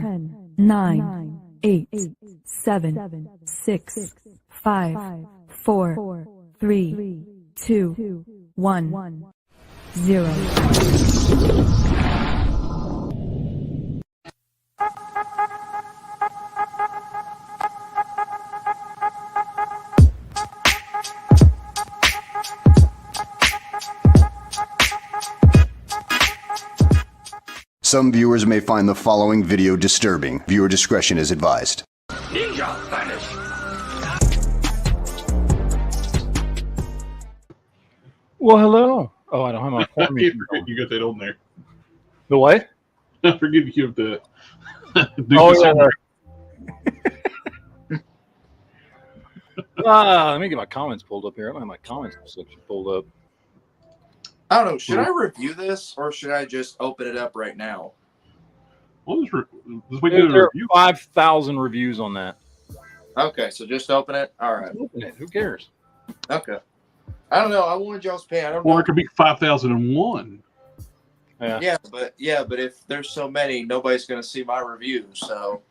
10, 9, 8, 7, 6, 5, 4, 3, 2, 1, 0. Some viewers may find the following video disturbing. Viewer discretion is advised. Ninja vanish. Well, hello. Oh, I don't have my porn music. You got that on there. The what? I forget you have to. Oh, yeah. Let me get my comments pulled up here. I don't have my comments section pulled up. I don't know. Should I review this or should I just open it up right now? Well, let's There are 5,000 reviews on that. Okay, so just open it. All right. Open it. Who cares? Okay. I don't know. I wanted y'all's opinion. I don't know. Or it could be 5,001. Yeah. Yeah, but if there's so many, nobody's gonna see my review. So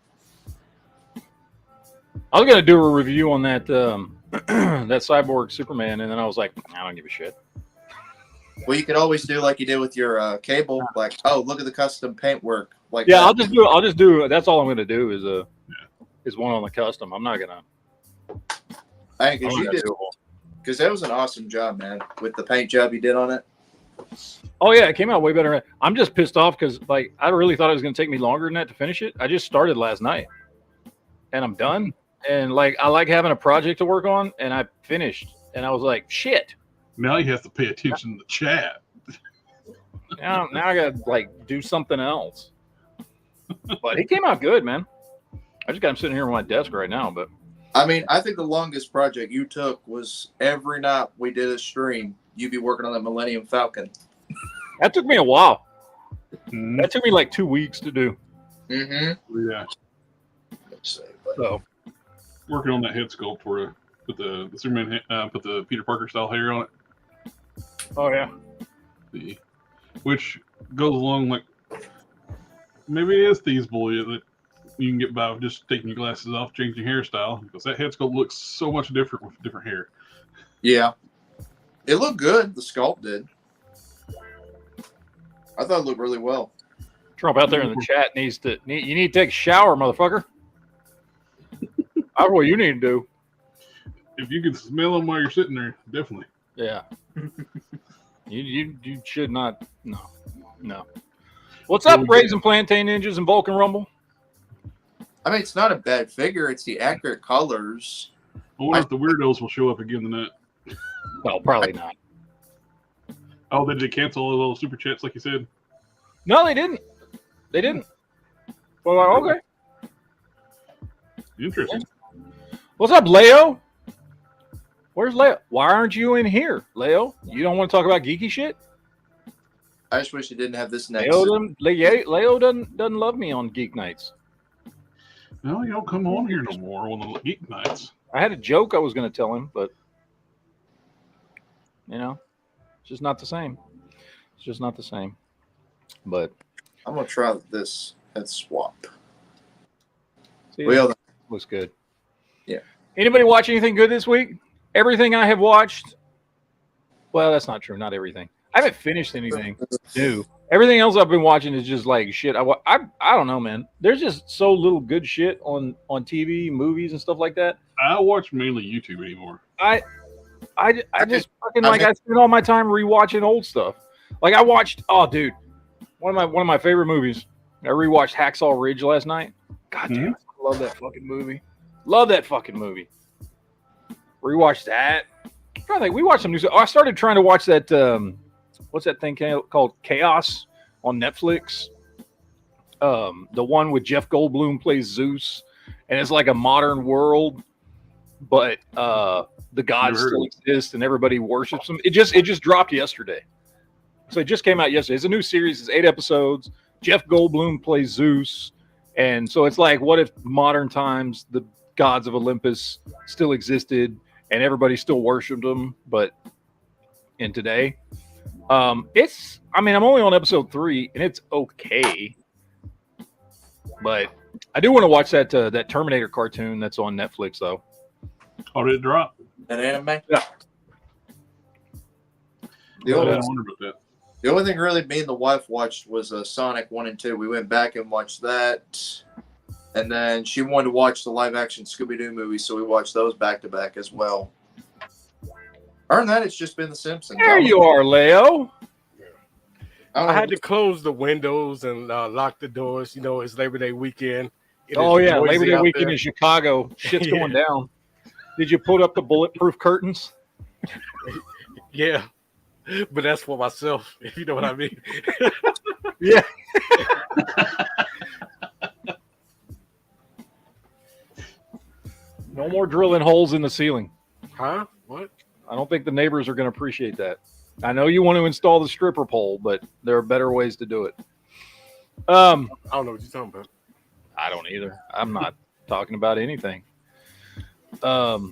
I was gonna do a review on that that Cyborg Superman, and then I was like, I don't give a shit. well, you could always do like you did with your cable, like, oh, look at the custom paint work. Like, Yeah, that. I'll just do. That's all I'm gonna do is one on the custom. I'm not gonna. Because that was an awesome job, man, with the paint job you did on it. Oh yeah, it came out way better. I'm just pissed off because like I really thought it was gonna take me longer than that to finish it. I just started last night, and I'm done. And like I like having a project to work on, and I finished, and I was like, shit. Now you have to pay attention to the chat. Now I gotta like do something else. But he came out good, man. I just got him sitting here on my desk right now. But I mean, I think the longest project you took was every night we did a stream, you'd be working on the Millennium Falcon. that took me a while. Mm-hmm. That took me like 2 weeks to do. Mm-hmm. Yeah. So Working on that head sculpt where put the Superman, put the Peter Parker style hair on it. oh yeah. Which goes along like maybe it is feasible that you can get by with just taking your glasses off, changing your hairstyle, because that head sculpt looks so much different with different hair. Yeah. It looked good. The sculpt did. I thought it looked really well. Trump out there in the chat you need to take a shower, motherfucker. That's what you need to do. If you can smell them while you're sitting there, definitely. Yeah. you should not. No. What's up, Raisin Plantain Ninjas and Vulcan Rumble? I mean, it's not a bad figure. It's the accurate colors. I wonder if the weirdos will show up again tonight. Well, probably not. Oh, did they cancel all those super chats like you said? No, they didn't. They didn't. Well, like, okay. Interesting. What's up, Leo? Where's Leo? Why aren't you in here, Leo? You don't want to talk about geeky shit? I just wish it didn't have this next. Leo doesn't love me on Geek Nights. No, you don't come on here no more on the Geek Nights. I had a joke I was going to tell him, but it's just not the same. It's just not the same. But I'm gonna try this head swap. see, Well, looks good. Yeah. Anybody watch anything good this week? Everything I have watched. Well, that's not true. Not everything. I haven't finished anything new. Everything else I've been watching is just like shit. I don't know, man. There's just so little good shit on TV, movies, and stuff like that. I watch mainly YouTube anymore. I just fucking like I spend all my time rewatching old stuff. Like I watched, oh dude, one of my favorite movies. I rewatched Hacksaw Ridge last night. God damn, I love that fucking movie. Love that fucking movie. Rewatched that. I'm trying to think. We watched some new stuff. I started trying to watch that. What's that thing called? Chaos on Netflix. The one with Jeff Goldblum plays Zeus, and it's like a modern world, but the gods still exist and everybody worships them. It just dropped yesterday, so it just came out yesterday. It's a new series. It's 8 episodes. Jeff Goldblum plays Zeus, and so it's like, what if modern times the gods of Olympus still existed and everybody still worshipped them, but in today? I'm only on episode 3 and it's okay. But I do want to watch that that Terminator cartoon that's on Netflix though. Oh, did it drop? An anime. Yeah. The I only, wonder about that. the only thing really me and the wife watched was Sonic 1 and 2. We went back and watched that. And then she wanted to watch the live action Scooby-Doo movie, so we watched those back to back as well. Other than that, it's just been The Simpsons. There you are, Leo. I had to close the windows and lock the doors. You know, it's Labor Day weekend. Oh yeah, Labor Day weekend in Chicago. Shit's going down. Did you put up the bulletproof curtains? Yeah, but that's for myself, if you know what I mean. Yeah. No more drilling holes in the ceiling. Huh? What? I don't think the neighbors are going to appreciate that. I know you want to install the stripper pole, but there are better ways to do it. I don't know what you're talking about. I don't either. I'm not talking about anything. Fuck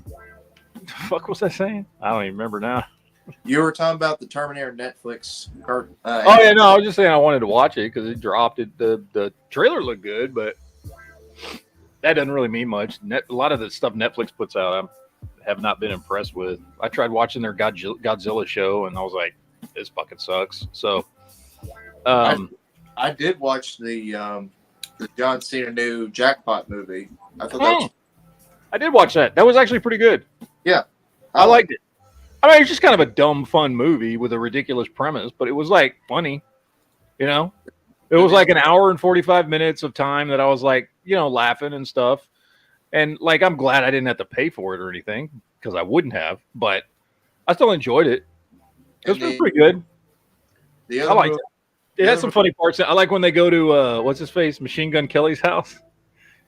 was I saying? I don't even remember now. You were talking about the Terminator Netflix. Oh yeah, no, I was just saying I wanted to watch it because it dropped. It the trailer looked good, but that doesn't really mean much. A lot of the stuff Netflix puts out, I have not been impressed with. I tried watching their Godzilla show, and I was like, this fucking sucks. So, I did watch the John Cena new Jackpot movie. I thought that was, I did watch that. That was actually pretty good. Yeah, I liked it. I mean, it's just kind of a dumb, fun movie with a ridiculous premise, but it was like funny, you know. It was like an hour and 45 minutes of time that I was like, you know, laughing and stuff. And like, I'm glad I didn't have to pay for it or anything because I wouldn't have, but I still enjoyed it. It was pretty good. I liked it. It had some funny parts. I like when they go to, what's his face? Machine Gun Kelly's house.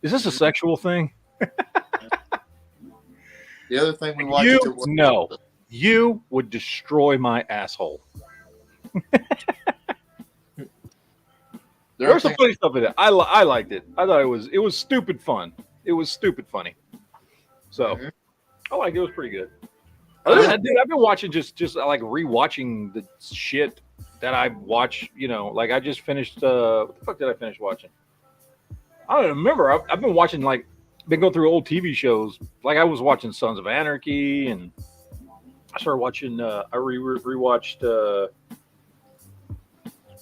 Is this a sexual thing? The other thing we watched. No. You would destroy my asshole. There's some funny stuff in it. I liked it. I thought it was stupid fun. It was stupid funny. So I like it. It was pretty good. Other than that, dude, I've been watching just like rewatching the shit that I watch. You know, like I just finished. What the fuck did I finish watching? I don't remember. I've been watching been going through old TV shows. Like I was watching Sons of Anarchy, and I started watching. I rewatched.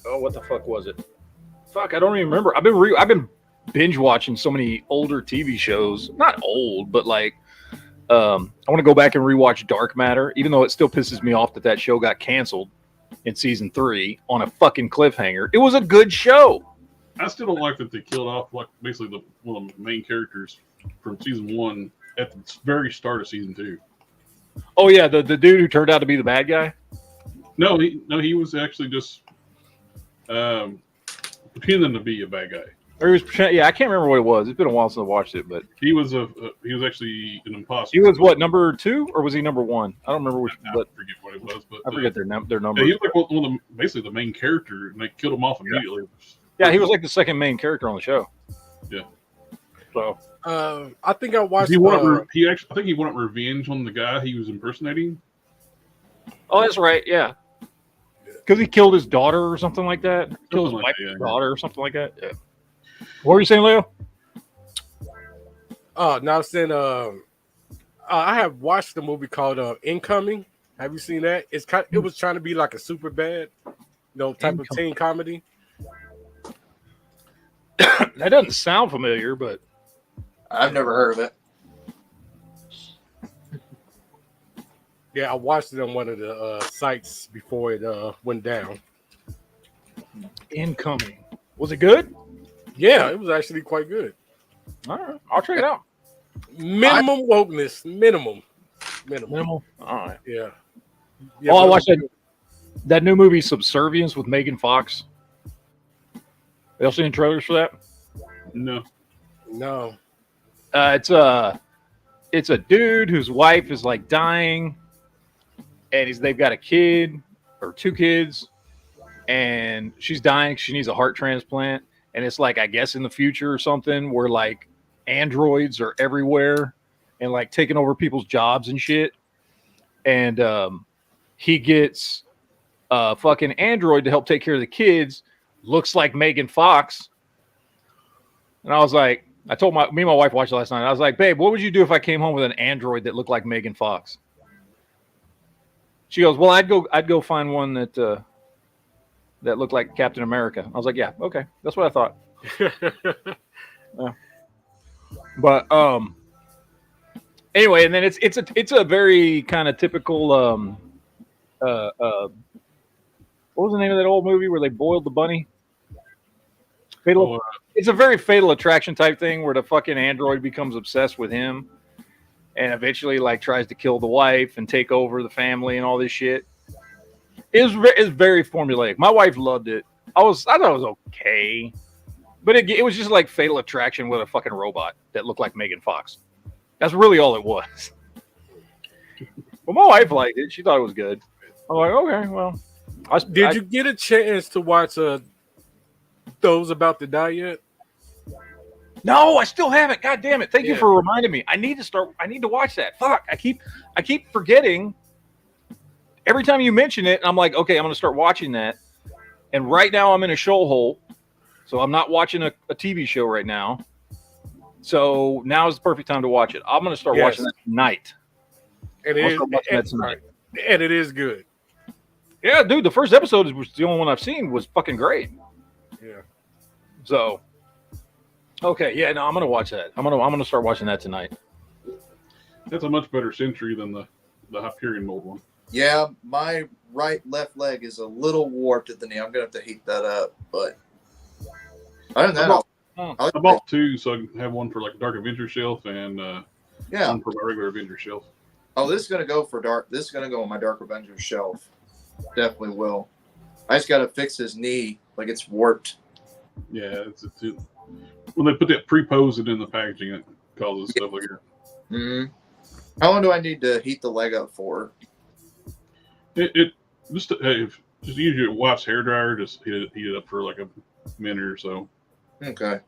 What the fuck was it? Fuck, I don't even remember. I've been binge watching so many older TV shows. Not old, but like I want to go back and rewatch Dark Matter, even though it still pisses me off that show got canceled in season 3 on a fucking cliffhanger. It was a good show. I still don't like that they killed off like basically one of the main characters from season 1 at the very start of season 2. Oh yeah, the dude who turned out to be the bad guy. No, he was actually just pretending to be a bad guy. Or he was, I can't remember what it was. It's been a while since I watched it, but he was actually an imposter. He was what, number 2 or was he number 1? I don't remember which. I but forget what it was, but I forget their numbers. Yeah, he was like one of basically the main character, and they killed him off immediately. Yeah, he was like the second main character on the show. Yeah. So I think I watched. I think he wanted revenge on the guy he was impersonating. Oh, that's right. Yeah. Because he killed his daughter or something like that. Killed his Something like wife's that, yeah. daughter or something like that. Yeah. What were you saying, Leo? Now I'm saying, I have watched the movie called Incoming. Have you seen that? It was trying to be like a super bad, type of teen comedy. That doesn't sound familiar, but I've never heard of it. Yeah, I watched it on one of the sites before it went down. Incoming. Was it good? Yeah, it was actually quite good. All right, I'll check it out. Minimum wokeness, minimum. Minimal. All right. Yeah. I watched that new movie Subservience with Megan Fox. Y'all seen trailers for that? No. It's a dude whose wife is like dying, and they've got a kid or 2 kids, and she's dying. She needs a heart transplant, and it's like, I guess in the future or something where like androids are everywhere and like taking over people's jobs and shit. And he gets a fucking android to help take care of the kids. Looks like Megan Fox. And I was like, me and my wife watched it last night. I was like, babe, what would you do if I came home with an android that looked like Megan Fox? She goes, well, I'd go find one that looked like Captain America. I was like, yeah, okay, that's what I thought. Yeah. But anyway, and then it's a very kind of typical what was the name of that old movie where they boiled the bunny? It's a very Fatal Attraction type thing where the fucking android becomes obsessed with him and eventually like tries to kill the wife and take over the family and all this shit. It's very formulaic. My wife loved it. I thought it was okay, but it was just like Fatal Attraction with a fucking robot that looked like Megan Fox. That's really all it was. But my wife liked it. She thought it was good. I'm like, okay, well. Did you get a chance to watch Those About to Die yet? No, I still haven't. God damn it! Thank you for reminding me. I need to watch that. Fuck! I keep forgetting. Every time you mention it, I'm like, okay, I'm going to start watching that. And right now, I'm in a show hole, so I'm not watching a TV show right now. So now is the perfect time to watch it. I'm going to start watching that tonight. And it is good. Yeah, dude, the first episode was the only one I've seen was fucking great. Yeah. So, okay, yeah, no, I'm gonna watch that. I'm gonna start watching that tonight. That's a much better Century than the Hyperion mold one. Yeah, my left leg is a little warped at the knee. I'm gonna have to heat that up, but other than that, I bought two, so I can have one for like a Dark Avenger shelf and one for my regular Avenger shelf. Oh, this is gonna go for Dark. This is gonna go on my Dark Avenger shelf. Definitely will. I just gotta fix his knee, like it's warped. Yeah, when they put that pre-posed in the packaging, it causes stuff like that. Mm-hmm. How long do I need to heat the leg up for? Just use your wife's hair dryer. Just heat it up for like a minute or so. Okay.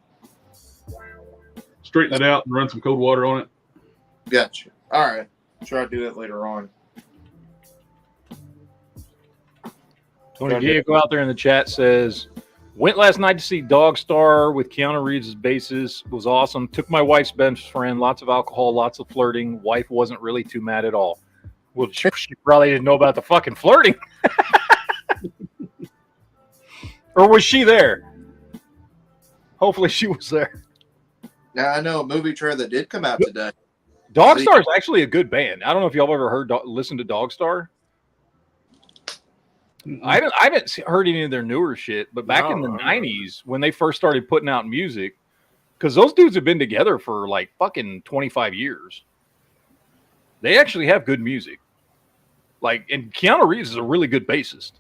Straighten it out and run some cold water on it. Gotcha. All right. Try to do that later on. Tony Diego out there in the chat says, went last night to see Dog Star with Keanu Reeves' basis. Was awesome. Took my wife's best friend. Lots of alcohol, lots of flirting. Wife wasn't really too mad at all. Well, she probably didn't know about the fucking flirting. Or was she there? Hopefully she was there. Now, I know a movie trailer that did come out today. Dog Star is actually a good band. I don't know if y'all ever listened to Dog Star. I haven't heard any of their newer shit, but back in the 90s when they first started putting out music, because those dudes have been together for like fucking 25 years. They actually have good music. Like, and Keanu Reeves is a really good bassist.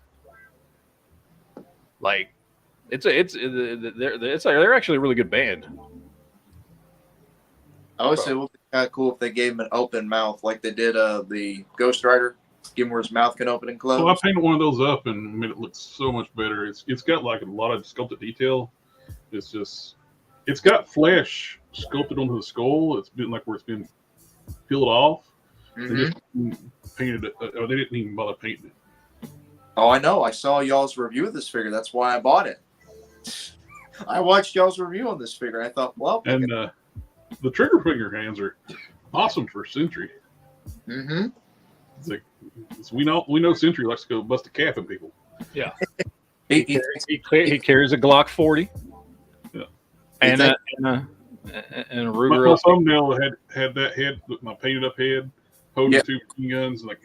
Like, they're actually a really good band. I always say it would be kind of cool if they gave him an open mouth like they did the Ghost Rider. Give him where his mouth can open and close. Well, I painted one of those up and made it look so much better. It's got like a lot of sculpted detail. It's got flesh sculpted onto the skull. It's been like where it's been peeled off. Mm-hmm. They just painted it. They didn't even bother painting it. Oh, I know. I saw y'all's review of this figure. That's why I bought it. I watched y'all's review on this figure. I thought, well, and the trigger finger hands are awesome for Century. Mm-hmm. It's like we know Century likes to go bust a cap in people. Yeah, he carries a Glock 40. Yeah, and a Ruger. My thumbnail had that head, my painted up head, holding two machine guns, like.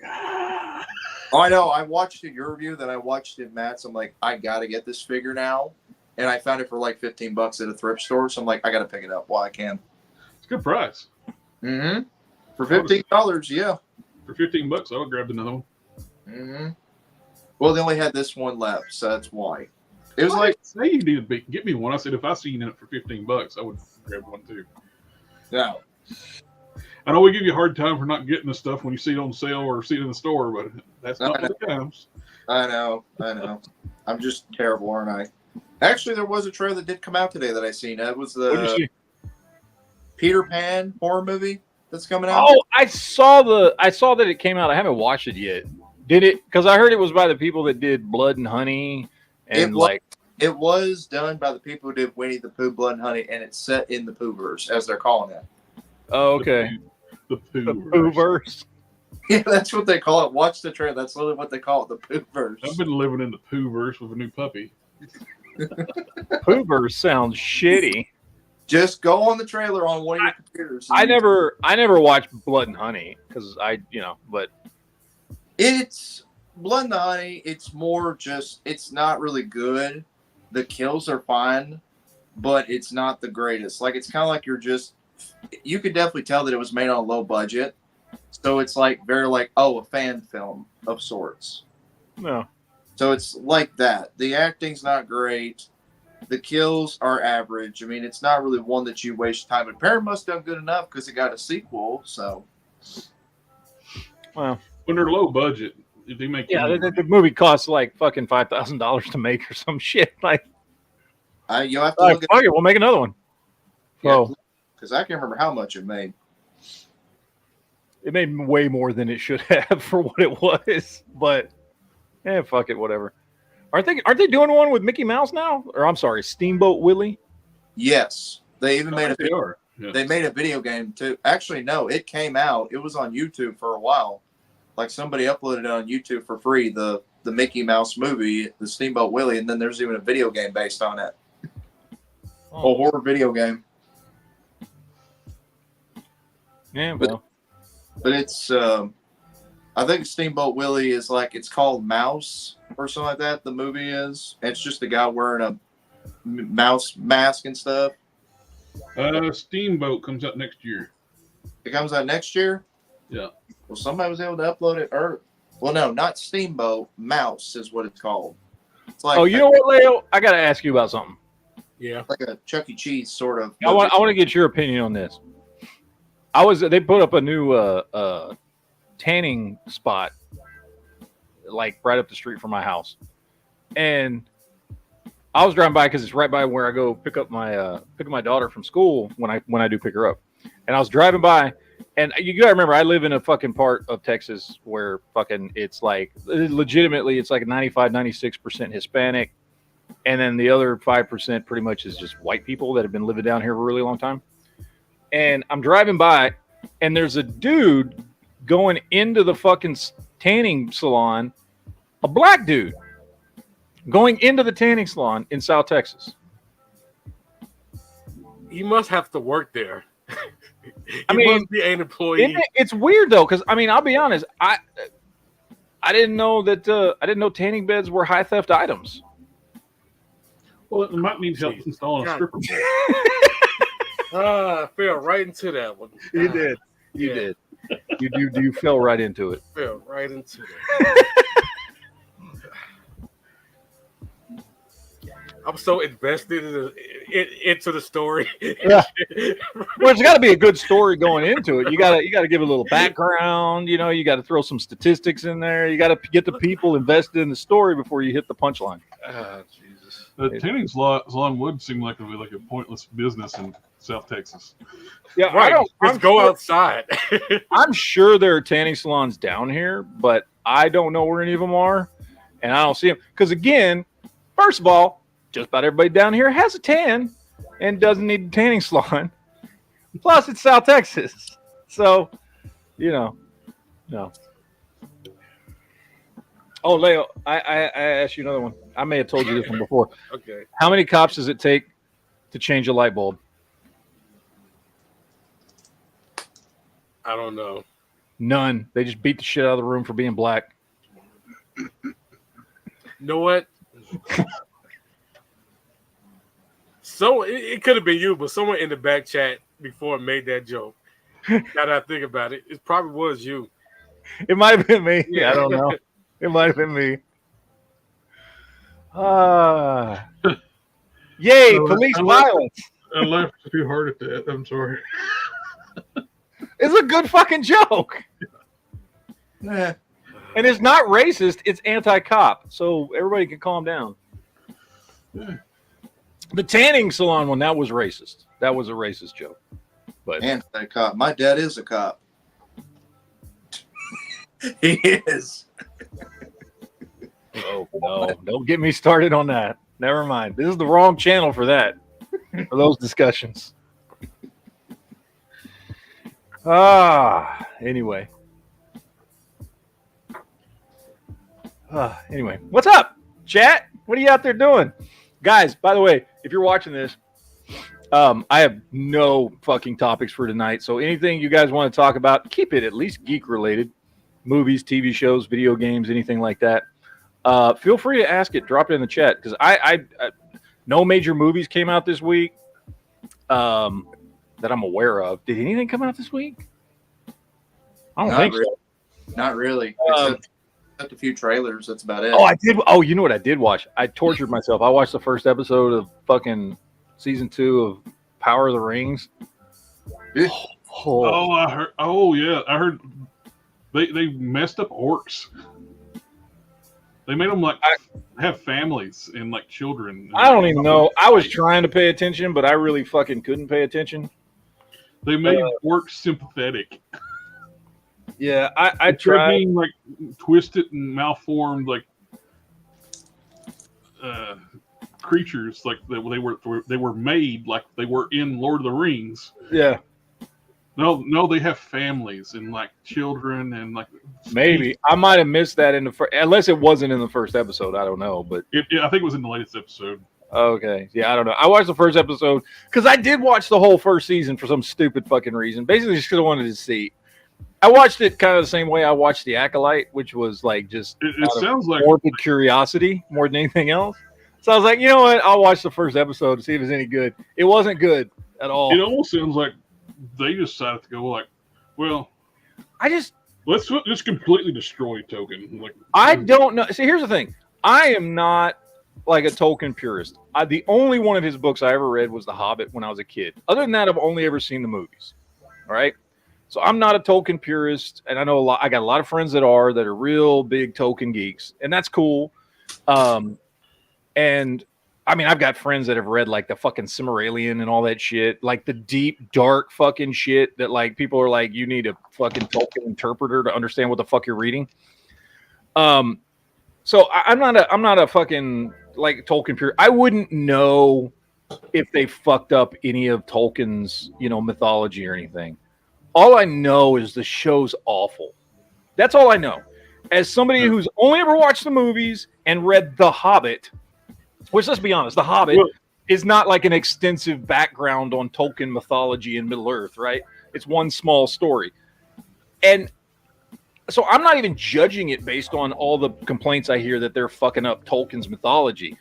Oh, I know. I watched your review, then I watched it, Matt's. I'm like, I gotta get this figure now, and I found it for like $15 at a thrift store. So I'm like, I gotta pick it up while I can. It's a good price. Mm-hmm. For $15, yeah. For $15, I would grab another one. Mm-hmm. Well, they only had this one left, so that's why. It was like, say you need to get me one. I said if I seen it for $15, I would grab one too. Yeah. I know we give you a hard time for not getting the stuff when you see it on sale or see it in the store, but that's not what it comes. I know. I'm just terrible, aren't I? Actually, there was a trailer that did come out today that I seen. That was the Peter Pan horror movie that's coming out. Oh, I saw that it came out. I haven't watched it yet. Did it? Because I heard it was by the people that did Blood and Honey and It was done by the people who did Winnie the Pooh, Blood and Honey, and it's set in the Poohverse, as they're calling it. Oh, okay. The The Pooh. Poohverse. Yeah, that's what they call it. Watch the trailer. That's literally what they call it, the Poohverse. I've been living in the Poohverse with a new puppy. Poohverse sounds shitty. Just go on the trailer on one of your computers. I never watched Blood and Honey because but It's Blood and the Honey. It's more just, it's not really good. The kills are fine, but it's not the greatest. Like, it's kind of like you could definitely tell that it was made on a low budget. So it's like very like, a fan film of sorts. no. So it's like that. The acting's not great. The kills are average. I mean, it's not really one that you waste time. But Paramount must have done good enough because it got a sequel. So, Well, When they're low budget, they make the movie costs like fucking $5,000 to make or some shit. Like, you'll have to like look fuck it, we'll make another one. Oh, because I can't remember how much it made. it made way more than it should have for what it was. But fuck it, whatever. Aren't they doing one with Mickey Mouse now? Or I'm sorry, Steamboat Willie? Yes, they even made a They are. Yeah. They made a video game too. Actually, no, it came out. It was on YouTube for a while. Like somebody uploaded it on YouTube for free. The Mickey Mouse movie, the Steamboat Willie, and then there's even a video game based on it. A horror video game. Yeah, well. But it's I think Steamboat Willie is like, it's called Mouse or something like that. The movie is. It's just a guy wearing a mouse mask and stuff. Steamboat comes out next year. It comes out next year. Yeah. Well, somebody was able to upload it, well, no, not Steamboat. Mouse is what it's called. It's like You know what, Leo? I got to ask you about something. Yeah. like a Chuck E. Cheese sort of. I want to get your opinion on this. They put up a new tanning spot, like right up the street from my house, and I was driving by because it's right by where I go pick up my daughter from school when I do pick her up, and I was driving by, and you gotta remember I live in a fucking part of Texas where fucking it's like legitimately it's like a 95-96% Hispanic, and then the other 5% pretty much is just white people that have been living down here for a really long time. And I'm driving by, and there's a dude going into the fucking tanning salon, a black dude going into the tanning salon in South Texas. He must have to work there. I mean, must be an employee. It's weird though, because I mean, I'll be honest, I didn't know that tanning beds were high theft items. Well, it might need help installing a stripper pole. I fell right into that one. You did. You did. You fell right into it. Fell right into it. I'm so invested into the story. Yeah. Well, there's got to be a good story going into it. You got to give a little background. You got to throw some statistics in there. You got to get the people invested in the story before you hit the punchline. Jesus. The tanning salon would seem like it would be like a pointless business in South Texas. Yeah, Right. Just go outside. I'm sure there are tanning salons down here, but I don't know where any of them are, and I don't see them. Because again, first of all, just about everybody down here has a tan and doesn't need a tanning salon. Plus, it's South Texas, so no. Oh, Leo, I asked you another one. I may have told you this one before. Okay. How many cops does it take to change a light bulb? I don't know. None. They just beat the shit out of the room for being black. You know what? So it could have been you, but someone in the back chat before made that joke. Now that I think about it, it probably was you. It might have been me. Yeah, I don't know. It might have been me. Yay, police violence. I laughed too hard at that. I'm sorry. It's a good fucking joke. Eh. And it's not racist, it's anti-cop. So everybody can calm down. The tanning salon one, that was racist. That was a racist joke. But Anti-cop. My dad is a cop. He is. oh no, don't get me started on that. Never mind. This is the wrong channel for that. For those discussions. Anyway. Anyway, what's up, chat? What are you out there doing? Guys, by the way, if you're watching this, I have no fucking topics for tonight. So anything you guys want to talk about, keep it at least geek related. Movies, TV shows, video games, anything like that. Feel free to ask it. Drop it in the chat. Because I no major movies came out this week that I'm aware of. Did anything come out this week? I don't think so. Not really. Except a few trailers. That's about it. Oh, I did. Oh, you know what I did watch? I tortured myself. I watched the first episode of fucking season 2 of Power of the Rings. I heard. Oh, yeah, I heard they messed up orcs. They made them like have families and like children. I don't even know. I was trying to pay attention, but I really fucking couldn't pay attention. They made orcs sympathetic. Yeah, I tried being like twisted and malformed, like creatures, like they were made like they were in Lord of the Rings. Yeah. No, they have families and like children and like. Maybe I might have missed that in the first, unless it wasn't in the first episode. I don't know, but I think it was in the latest episode. Okay, yeah, I don't know. I watched the first episode because I did watch the whole first season for some stupid fucking reason. Basically, just because I wanted to see. I watched it kind of the same way I watched The Acolyte, which was like just it sounds like morbid curiosity more than anything else. So I was like, you know what? I'll watch the first episode to see if it's any good. It wasn't good at all. It almost sounds like they decided to go like, well, let's just completely destroy Tolkien. Like, I don't know. See, here's the thing. I am not like a Tolkien purist. The only one of his books I ever read was The Hobbit when I was a kid. Other than that, I've only ever seen the movies. All right. So I'm not a Tolkien purist, and I know I got a lot of friends that are real big Tolkien geeks, and that's cool. And I mean, I've got friends that have read like the fucking Silmarillion and all that shit, like the deep, dark fucking shit that like people are like, you need a fucking Tolkien interpreter to understand what the fuck you're reading. So I'm not a fucking like Tolkien purist. I wouldn't know if they fucked up any of Tolkien's, mythology or anything. All I know is the show's awful. That's all I know. As somebody who's only ever watched the movies and read The Hobbit, which, let's be honest, The Hobbit is not like an extensive background on Tolkien mythology in Middle-earth, right? It's one small story. And so I'm not even judging it based on all the complaints I hear that they're fucking up Tolkien's mythology.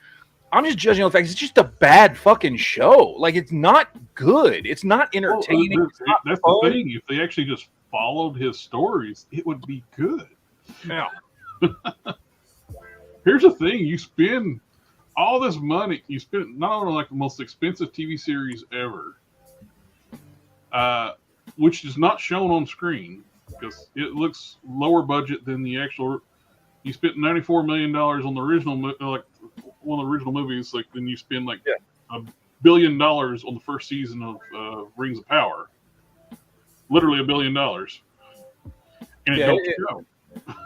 I'm just judging on the fact it's just a bad fucking show. Like, it's not good. It's not entertaining. Well, that's the thing. If they actually just followed his stories, it would be good. Yeah. Here's the thing. You spend all this money. You spend not only like the most expensive TV series ever, which is not shown on screen because it looks lower budget than the actual. You spent $94 million on the original, like one of the original movies. Like then you spend like $1 billion on the first season of Rings of Power. Literally $1 billion, and it don't show.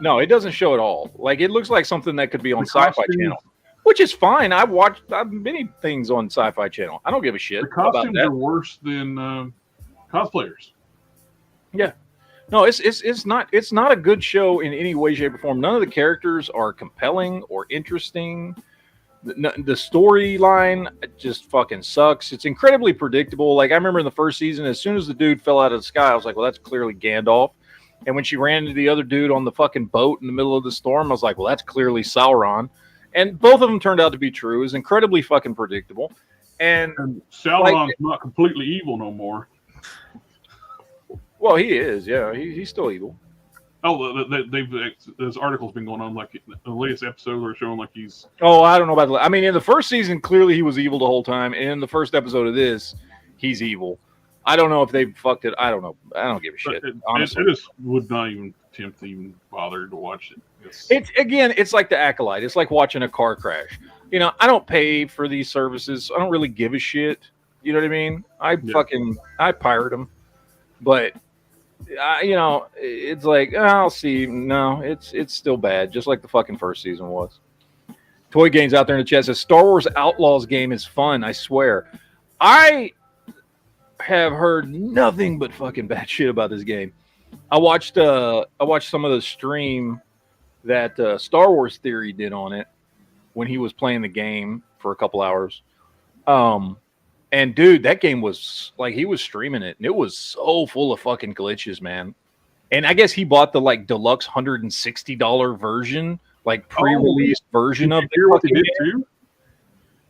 No, it doesn't show at all. Like it looks like something that could be on Sci-Fi Channel, which is fine. I've watched many things on Sci-Fi Channel. I don't give a shit the about that. Costumes are worse than cosplayers. Yeah. No, it's not a good show in any way, shape, or form. None of the characters are compelling or interesting. The storyline just fucking sucks. It's incredibly predictable. Like I remember in the first season, as soon as the dude fell out of the sky, I was like, well, that's clearly Gandalf. And when she ran into the other dude on the fucking boat in the middle of the storm, I was like, well, that's clearly Sauron. And both of them turned out to be true. It was incredibly fucking predictable. And Sauron's not completely evil no more. Well, he is, yeah. He's still evil. Oh, there's articles been going on, like the latest episode are showing like he's. Oh, I don't know about I mean, in the first season, clearly he was evil the whole time, and in the first episode of this, he's evil. I don't know if they fucked it. I don't know. I don't give a shit. Honestly, I just would not even attempt to even bother to watch it. It's like The Acolyte. It's like watching a car crash. I don't pay for these services. I don't really give a shit. You know what I mean? I pirate them, but. It's like I'll see. No, it's still bad, just like the fucking first season was. Toy Games out there in the chat says Star Wars Outlaws game is fun. I swear. I have heard nothing but fucking bad shit about this game. I watched some of the stream that Star Wars Theory did on it when he was playing the game for a couple hours. And dude, that game was like, he was streaming it and it was so full of fucking glitches, man. And I guess he bought the like deluxe $160 version, like pre-released version of it. You hear what they did game. too?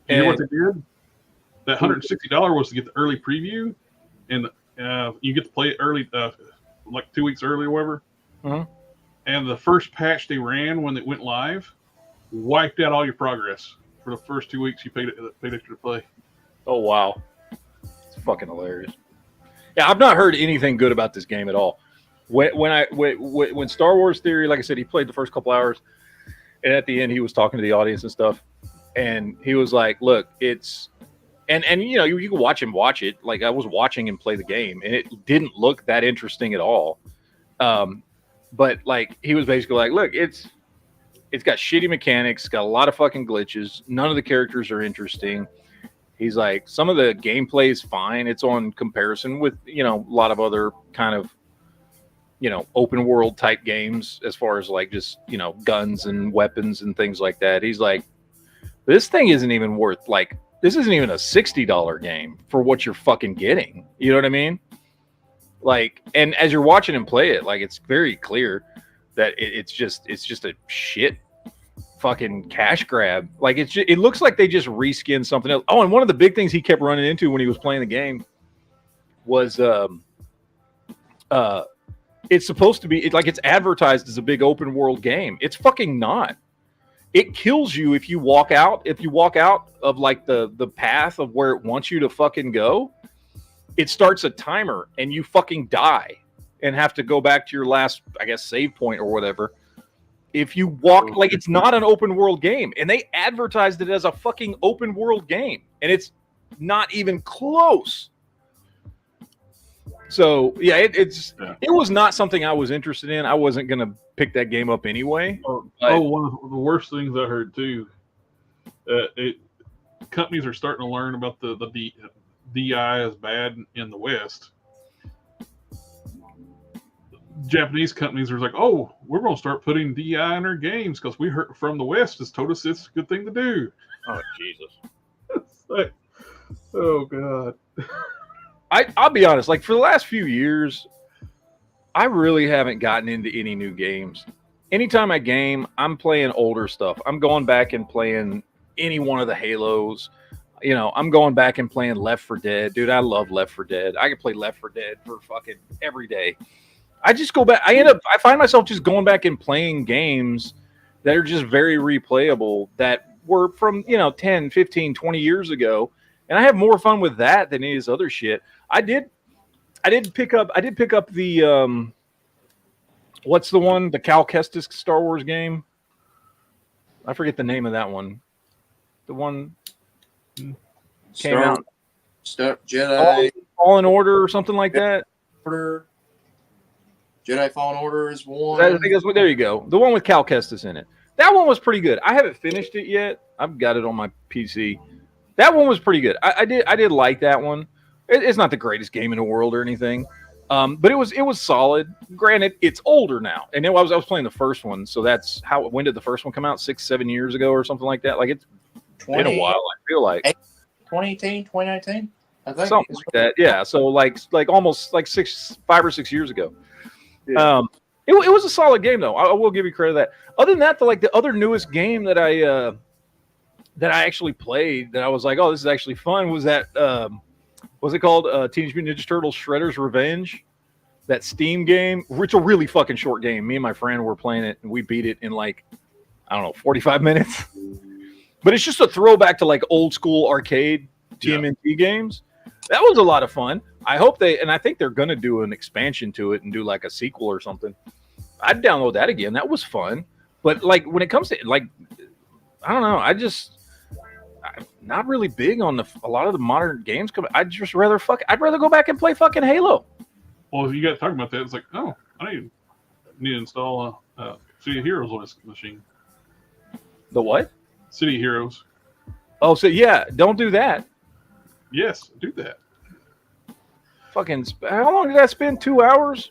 You hear what they did? That $160 was to get the early preview, and you get to play it early, like 2 weeks early or whatever. Mhm. And the first patch they ran when it went live wiped out all your progress for the first 2 weeks you paid extra to play. Oh wow, it's fucking hilarious. Yeah, I've not heard anything good about this game at all. When Star Wars Theory, like I said, he played the first couple hours, and at the end he was talking to the audience and stuff, and he was like, "Look, it's." And you know, you can watch him watch it. Like I was watching him play the game, and it didn't look that interesting at all. But like he was basically like, look, it's got shitty mechanics, got a lot of fucking glitches. None of the characters are interesting. He's like, some of the gameplay is fine. It's on comparison with, you know, a lot of other kind of, you know, open world type games as far as like just, you know, guns and weapons and things like that. He's like, this thing isn't even worth like, this isn't even a $60 game for what you're fucking getting. You know what I mean? Like, and as you're watching him play it, like it's very clear that it's just a shit fucking cash grab. Like it looks like they just reskinned something else. Oh, and one of the big things he kept running into when he was playing the game was it's supposed to be like it's advertised as a big open world game. It's fucking not. It kills you if you walk out. If you walk out of like the path of where it wants you to fucking go, it starts a timer and you fucking die and have to go back to your last, I guess, save point or whatever. If you walk, like it's not an open world game, and they advertised it as a fucking open world game, and it's not even close. So yeah, it was not something I was interested in. I wasn't gonna pick that game up anyway. One of the worst things I heard too. Companies are starting to learn about the DI is bad in the West. Japanese companies are like, oh, we're going to start putting DI in our games because we heard from the West has told us it's a good thing to do. Oh Jesus! It's like, oh God. I'll be honest. Like for the last few years, I really haven't gotten into any new games. Anytime I game, I'm playing older stuff. I'm going back and playing any one of the Halos. You know, I'm going back and playing Left 4 Dead. Dude, I love Left 4 Dead. I can play Left 4 Dead for fucking every day. I just go back. I find myself just going back and playing games that are just very replayable that were from, you know, 10, 15, 20 years ago. And I have more fun with that than any of this other shit. I did pick up the what's the one? The Cal Kestis Star Wars game? I forget the name of that one. The one came out. Jedi Fallen Order or something like that. Order. Jedi Fallen Order is one. I think there you go. The one with Cal Kestis in it. That one was pretty good. I haven't finished it yet. I've got it on my PC. That one was pretty good. I did like that one. It's not the greatest game in the world or anything, but it was solid. Granted, it's older now, and I was playing the first one, so that's how. When did the first one come out? 6-7 years ago or something like that. Like it's been a while. I feel like 2018, 2019. I think something like that. Yeah. So like almost like 5 or 6 years ago. Yeah. It was a solid game though. I will give you credit for that. Other than that, the other newest game that I actually played that I was like, oh, this is actually fun was that what's it called? Teenage Mutant Ninja Turtles Shredder's Revenge. That Steam game. It's a really fucking short game. Me and my friend were playing it and we beat it in like, I don't know, 45 minutes. But it's just a throwback to like old school arcade TMNT games. That was a lot of fun. I hope I think they're going to do an expansion to it and do like a sequel or something. I'd download that again. That was fun. But like when it comes to like, I don't know. I'm not really big on a lot of the modern games. I'd rather go back and play fucking Halo. Well, if you got to talk about that, it's like, oh, I need to install Sea of Heroes on this machine. The what? City Heroes. Oh, so yeah, don't do that. Yes, do that. Fucking, how long did that spend? 2 hours?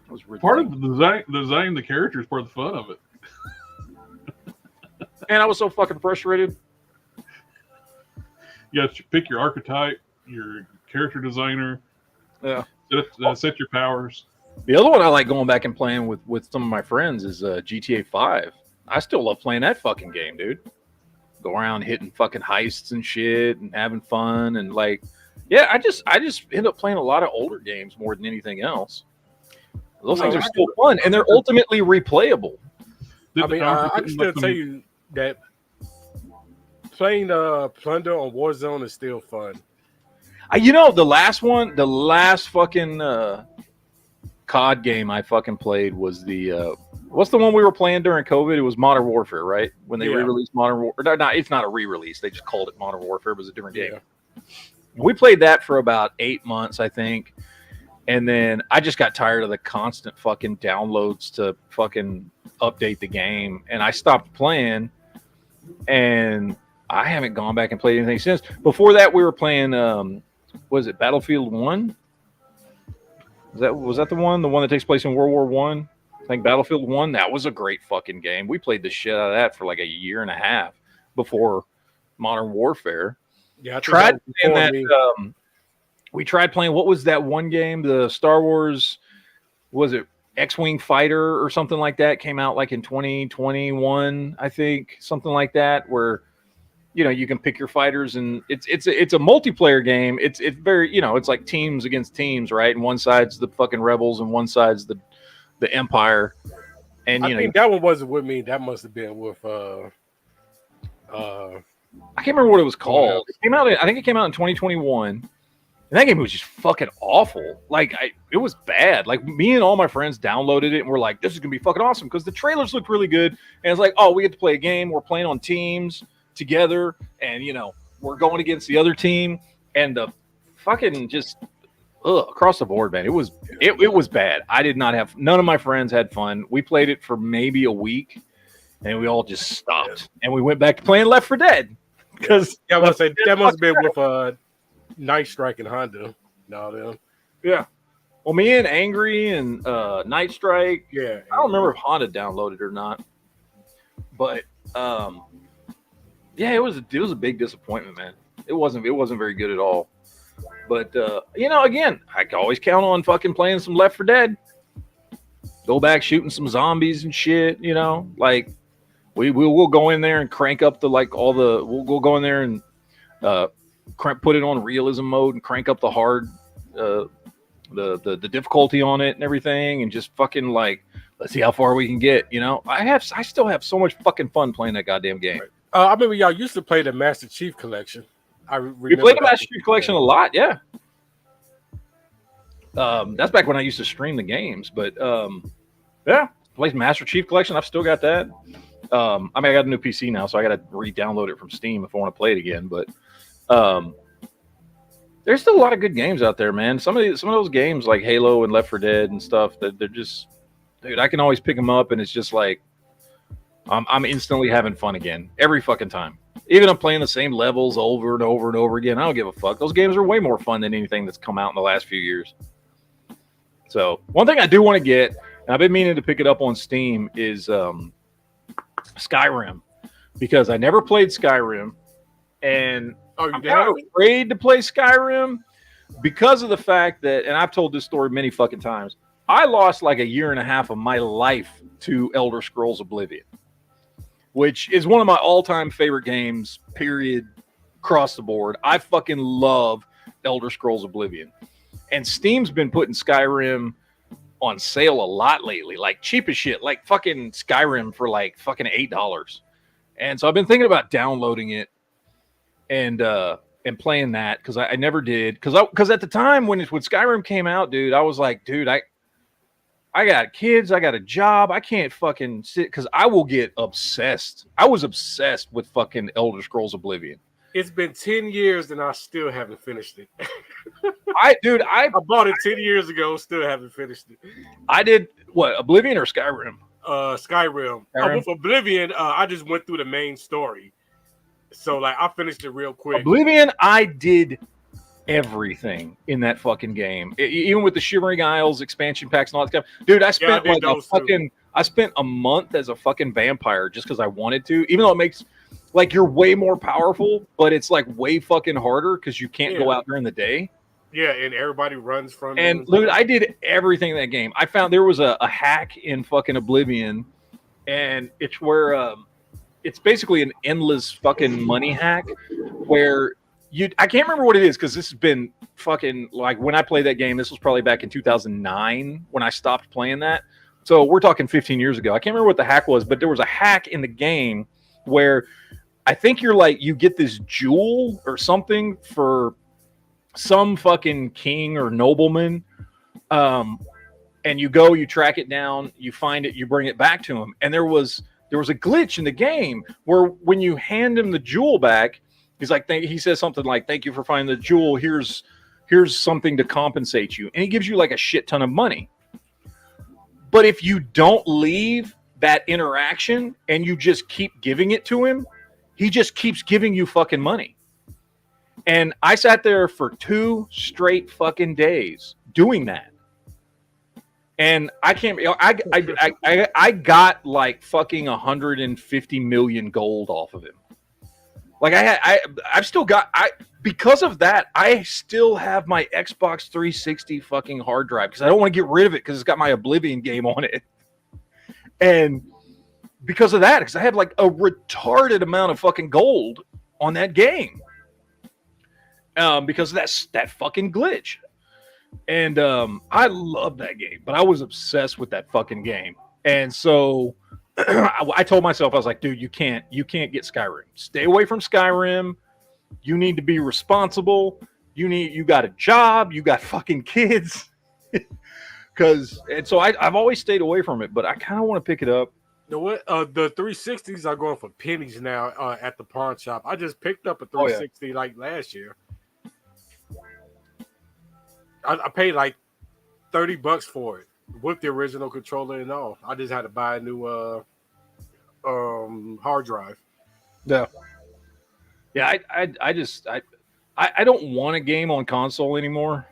It was Part ridiculous. of the design, the character is part of the fun of it. And I was so fucking frustrated. You got to pick your archetype, your character designer. Yeah. Set your powers. The other one I like going back and playing with some of my friends is GTA 5. I still love playing that fucking game, dude. Go around hitting fucking heists and shit and having fun and like, yeah, I just end up playing a lot of older games more than anything else. Those things are still fun and they're ultimately replayable. I mean, I can still tell you that playing Plunder on Warzone is still fun. You know, the last fucking COD game I fucking played was the what's the one we were playing during COVID? It was Modern Warfare, right? When they re-released Modern Warfare. No, it's not a re-release. They just called it Modern Warfare. It was a different game. Yeah. We played that for about 8 months, I think. And then I just got tired of the constant fucking downloads to fucking update the game. And I stopped playing. And I haven't gone back and played anything since. Before that, we were playing, was it Battlefield 1? Was that the one that takes place in World War One? I think Battlefield 1, that was a great fucking game. We played the shit out of that for like a year and a half before Modern Warfare. Yeah, we tried playing, what was that one game? The Star Wars, was it X-Wing Fighter or something like that? Came out like in 2021, I think, something like that, where you know you can pick your fighters and it's a multiplayer game. It's very, you know, it's like teams against teams, right? And one side's the fucking rebels and one side's the Empire. And I think that one wasn't with me. That must have been with I can't remember what it was called. It came out, I think it came out in 2021. And that game was just fucking awful. Like, it was bad. Like, me and all my friends downloaded it and we're like, this is gonna be fucking awesome because the trailers look really good. And it's like, oh, we get to play a game. We're playing on teams together, and you know, we're going against the other team, and the fucking just across the board, man. It was bad. I did not have, none of my friends had fun. We played it for maybe a week, and we all just stopped, and we went back to playing Left 4 Dead because I was say that must have been with Night Strike and Honda. No, them. Yeah. Well, me and Angry and Night Strike. Yeah. I don't remember if Honda downloaded or not, but yeah, it was a big disappointment, man. It wasn't very good at all. But you know, again, I can always count on fucking playing some Left 4 Dead. Go back shooting some zombies and shit, you know. Like we'll go in there and crank up we'll go in there and put it on realism mode and crank up the hard the difficulty on it and everything, and just fucking like, let's see how far we can get, you know. I still have so much fucking fun playing that goddamn game. Right. I remember y'all used to play the Master Chief Collection. We played the Master Chief Collection a lot, yeah. That's back when I used to stream the games, but yeah, played Master Chief Collection. I've still got that. I mean, I got a new PC now, so I got to re-download it from Steam if I want to play it again. But there's still a lot of good games out there, man. Some of those games like Halo and Left 4 Dead and stuff, that they're just, dude, I can always pick them up, and it's just like I'm instantly having fun again every fucking time. Even I'm playing the same levels over and over and over again. I don't give a fuck. Those games are way more fun than anything that's come out in the last few years. So one thing I do want to get, and I've been meaning to pick it up on Steam, is Skyrim, because I never played Skyrim, and I'm kind of afraid to play Skyrim because of the fact that, and I've told this story many fucking times, I lost like a year and a half of my life to Elder Scrolls Oblivion, which is one of my all-time favorite games, period, across the board. I fucking love Elder Scrolls Oblivion. And Steam's been putting Skyrim on sale a lot lately, like cheap as shit, like fucking Skyrim for like fucking $8. And so I've been thinking about downloading it and playing that, because I never did. Because at the time when Skyrim came out, dude, I was like, dude, I got kids, I got a job, I can't fucking sit, because I will get obsessed. I was obsessed with fucking Elder Scrolls Oblivion. It's been 10 years and I still haven't finished it. I bought it 10 years ago, still haven't finished it. I did what, Oblivion or Skyrim? Skyrim. With Oblivion, I just went through the main story. So like I finished it real quick. Oblivion, I did everything in that fucking game, even with the Shivering Isles expansion packs and all that stuff. Dude, I spent I spent a month as a fucking vampire just because I wanted to, even though it makes like you're way more powerful, but it's like way fucking harder because you can't go out during the day. Yeah, and everybody runs from. And dude, I did everything in that game. I found there was a hack in fucking Oblivion, and it's where it's basically an endless fucking money hack where I can't remember what it is because this has been fucking like when I played that game, this was probably back in 2009 when I stopped playing that. So we're talking 15 years ago. I can't remember what the hack was, but there was a hack in the game where I think you get this jewel or something for some fucking king or nobleman. And you track it down, you find it, you bring it back to him. And there was a glitch in the game where when you hand him the jewel back, he's like, he says something like, "Thank you for finding the jewel. Here's something to compensate you." And he gives you like a shit ton of money. But if you don't leave that interaction and you just keep giving it to him, he just keeps giving you fucking money. And I sat there for 2 straight fucking days doing that. And I can't. I got like fucking 150 million gold off of him. Like I've still got because of that. I still have my Xbox 360 fucking hard drive because I don't want to get rid of it because it's got my Oblivion game on it. And because of that, because I had like a retarded amount of fucking gold on that game, because of that fucking glitch. And I love that game, but I was obsessed with that fucking game. And so I told myself, I was like, dude, you can't get Skyrim. Stay away from Skyrim. You need to be responsible. You got a job. You got fucking kids. So I've always stayed away from it, but I kind of want to pick it up. You know what? The 360s are going for pennies now at the pawn shop. I just picked up a 360 like last year. I paid like $30 for it with the original controller and all. I just had to buy a new hard drive. Yeah. I don't want a game on console anymore.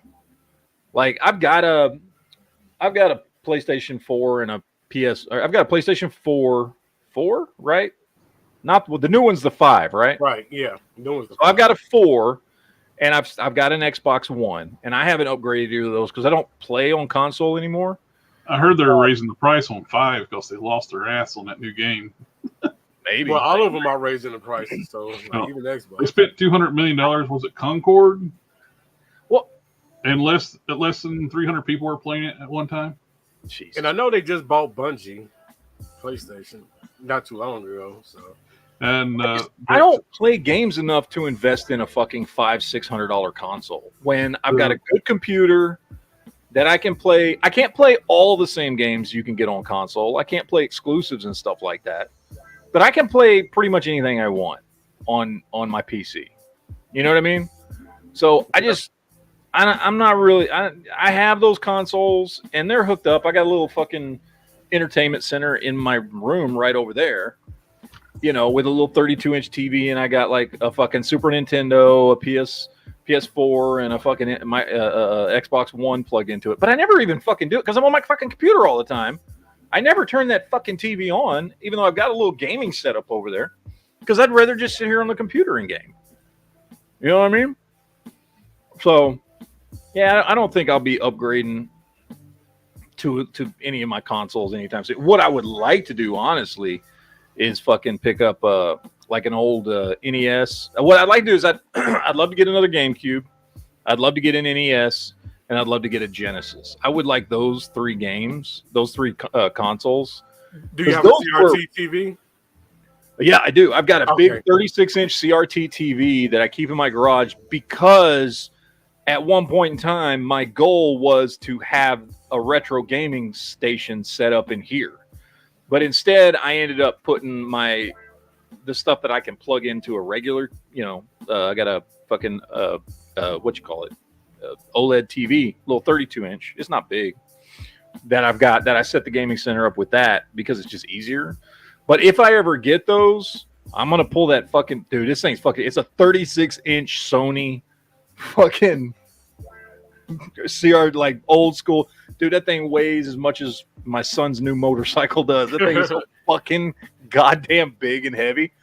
Like I've got a PlayStation 4 and a PS. I've got a PlayStation 4, right? Not the new one's the 5, right? Right. Yeah. New one's the 5. So I've got a 4. And I've got an Xbox One, and I haven't upgraded either of those because I don't play on console anymore. I heard they're raising the price on 5 because they lost their ass on that new game. Maybe. Well, all of them are raising the prices, so even Xbox. They spent $200 million. Was it Concord? Well, and less than 300 people were playing it at one time. Jesus. And I know they just bought Bungie, PlayStation, not too long ago. So. And I don't play games enough to invest in a fucking $500-$600 console when I've got a good computer that I can play. I can't play all the same games you can get on console. I can't play exclusives and stuff like that, but I can play pretty much anything I want on my PC. You know what I mean? So I'm not really. I have those consoles and they're hooked up. I got a little fucking entertainment center in my room right over there. You know, with a little 32-inch TV, and I got like a fucking Super Nintendo, a PS4, and a fucking my Xbox One plugged into it. But I never even fucking do it because I'm on my fucking computer all the time. I never turn that fucking TV on, even though I've got a little gaming setup over there, because I'd rather just sit here on the computer and game. You know what I mean? So, yeah, I don't think I'll be upgrading to any of my consoles anytime soon. What I would like to do, honestly, is fucking pick up like an old NES. What I'd like to do is I'd love to get another GameCube. I'd love to get an NES, and I'd love to get a Genesis. I would like those 3 games, those 3 consoles. Do you have a CRT TV? Yeah, I do. I've got a big 36-inch CRT TV that I keep in my garage because at one point in time, my goal was to have a retro gaming station set up in here. But instead, I ended up putting the stuff that I can plug into a regular, I got a fucking, OLED TV, little 32-inch. It's not big. That I set the gaming center up with that because it's just easier. But if I ever get those, I'm gonna pull that fucking dude. This thing's fucking. It's a 36-inch Sony, fucking CR, like old school. Dude, that thing weighs as much as my son's new motorcycle does. That thing is so fucking goddamn big and heavy.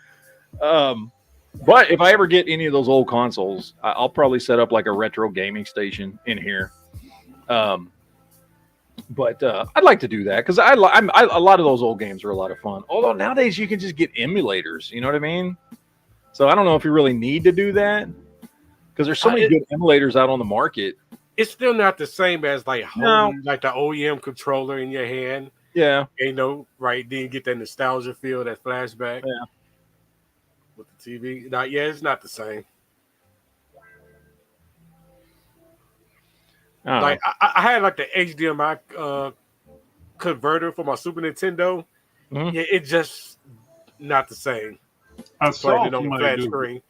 But if I ever get any of those old consoles, I'll probably set up like a retro gaming station in here. But I'd like to do that because a lot of those old games are a lot of fun. Although nowadays you can just get emulators. You know what I mean? So I don't know if you really need to do that because there's so many good emulators out on the market. It's still not the same as like like the OEM controller in your hand. Yeah. You know, right? Then you get that nostalgia feel, that flashback. Yeah. With the TV. It's not the same. Like I had like the HDMI converter for my Super Nintendo. Mm-hmm. Yeah, it's just not the same. I saw it on the flat screen.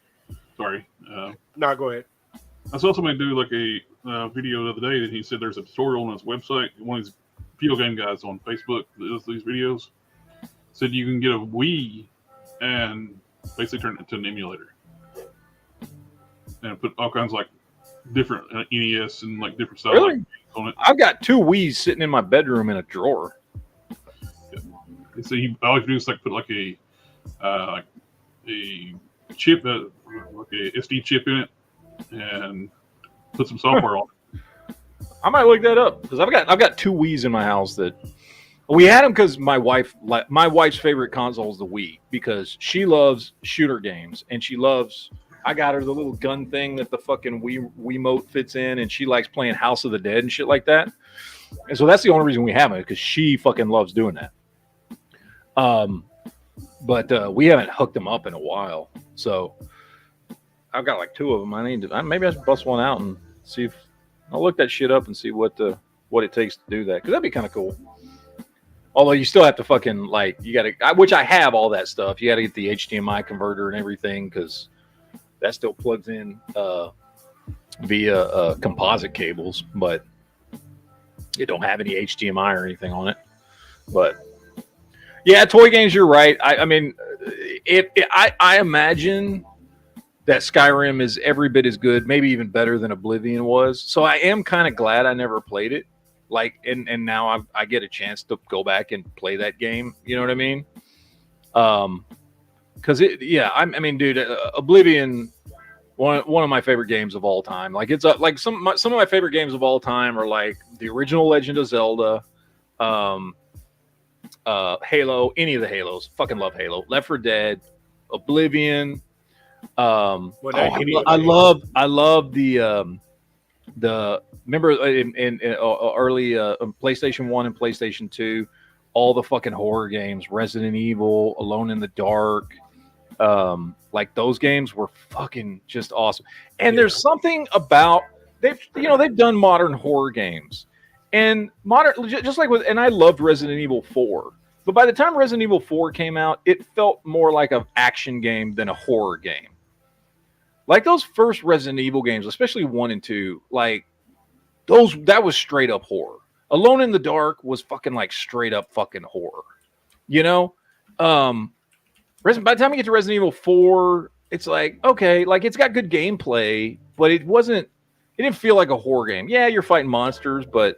Sorry. No, go ahead. I saw somebody do like a video the other day that he said there's a tutorial on his website. One of these video game guys on Facebook that does these videos said you can get a Wii and basically turn it into an emulator and put all kinds of like different NES and like different stuff on it. I've got 2 Wiis sitting in my bedroom in a drawer. Yeah. So all you do is like put like a chip, like a SD chip in it, and put some software on it. I might look that up because I've got 2 Wiis in my house that we had them because my wife's favorite console is the Wii because she loves shooter games and I got her the little gun thing that the fucking Wiimote fits in, and she likes playing House of the Dead and shit like that. And so that's the only reason we have it because she fucking loves doing that. But we haven't hooked them up in a while, so I've got like 2 of them. Maybe I should bust one out and see if I'll look that shit up and see what it takes to do that because that'd be kind of cool. Although you still have to fucking which I have all that stuff. You got to get the HDMI converter and everything because that still plugs in via composite cables, but it don't have any HDMI or anything on it. But yeah, toy games. You're right. I mean, I imagine that Skyrim is every bit as good, maybe even better than Oblivion was. So I am kind of glad I never played it. And now I get a chance to go back and play that game. You know what I mean? Because I mean, dude, Oblivion, one of my favorite games of all time. Like it's like some of my favorite games of all time are like the original Legend of Zelda, Halo, any of the Halos. Fucking love Halo. Left 4 Dead, Oblivion. I love the remember in early PlayStation 1 and PlayStation 2, all the fucking horror games, Resident Evil, Alone in the Dark. Like those games were fucking just awesome. And there's something about they've done modern horror games and just like and I loved Resident Evil 4. But by the time Resident Evil 4 came out, it felt more like an action game than a horror game. Like those first Resident Evil games, especially 1 and 2, like that was straight up horror. Alone in the Dark was fucking like straight up fucking horror. You know? By the time you get to Resident Evil 4, it's like, okay, like it's got good gameplay, but it didn't feel like a horror game. Yeah, you're fighting monsters, but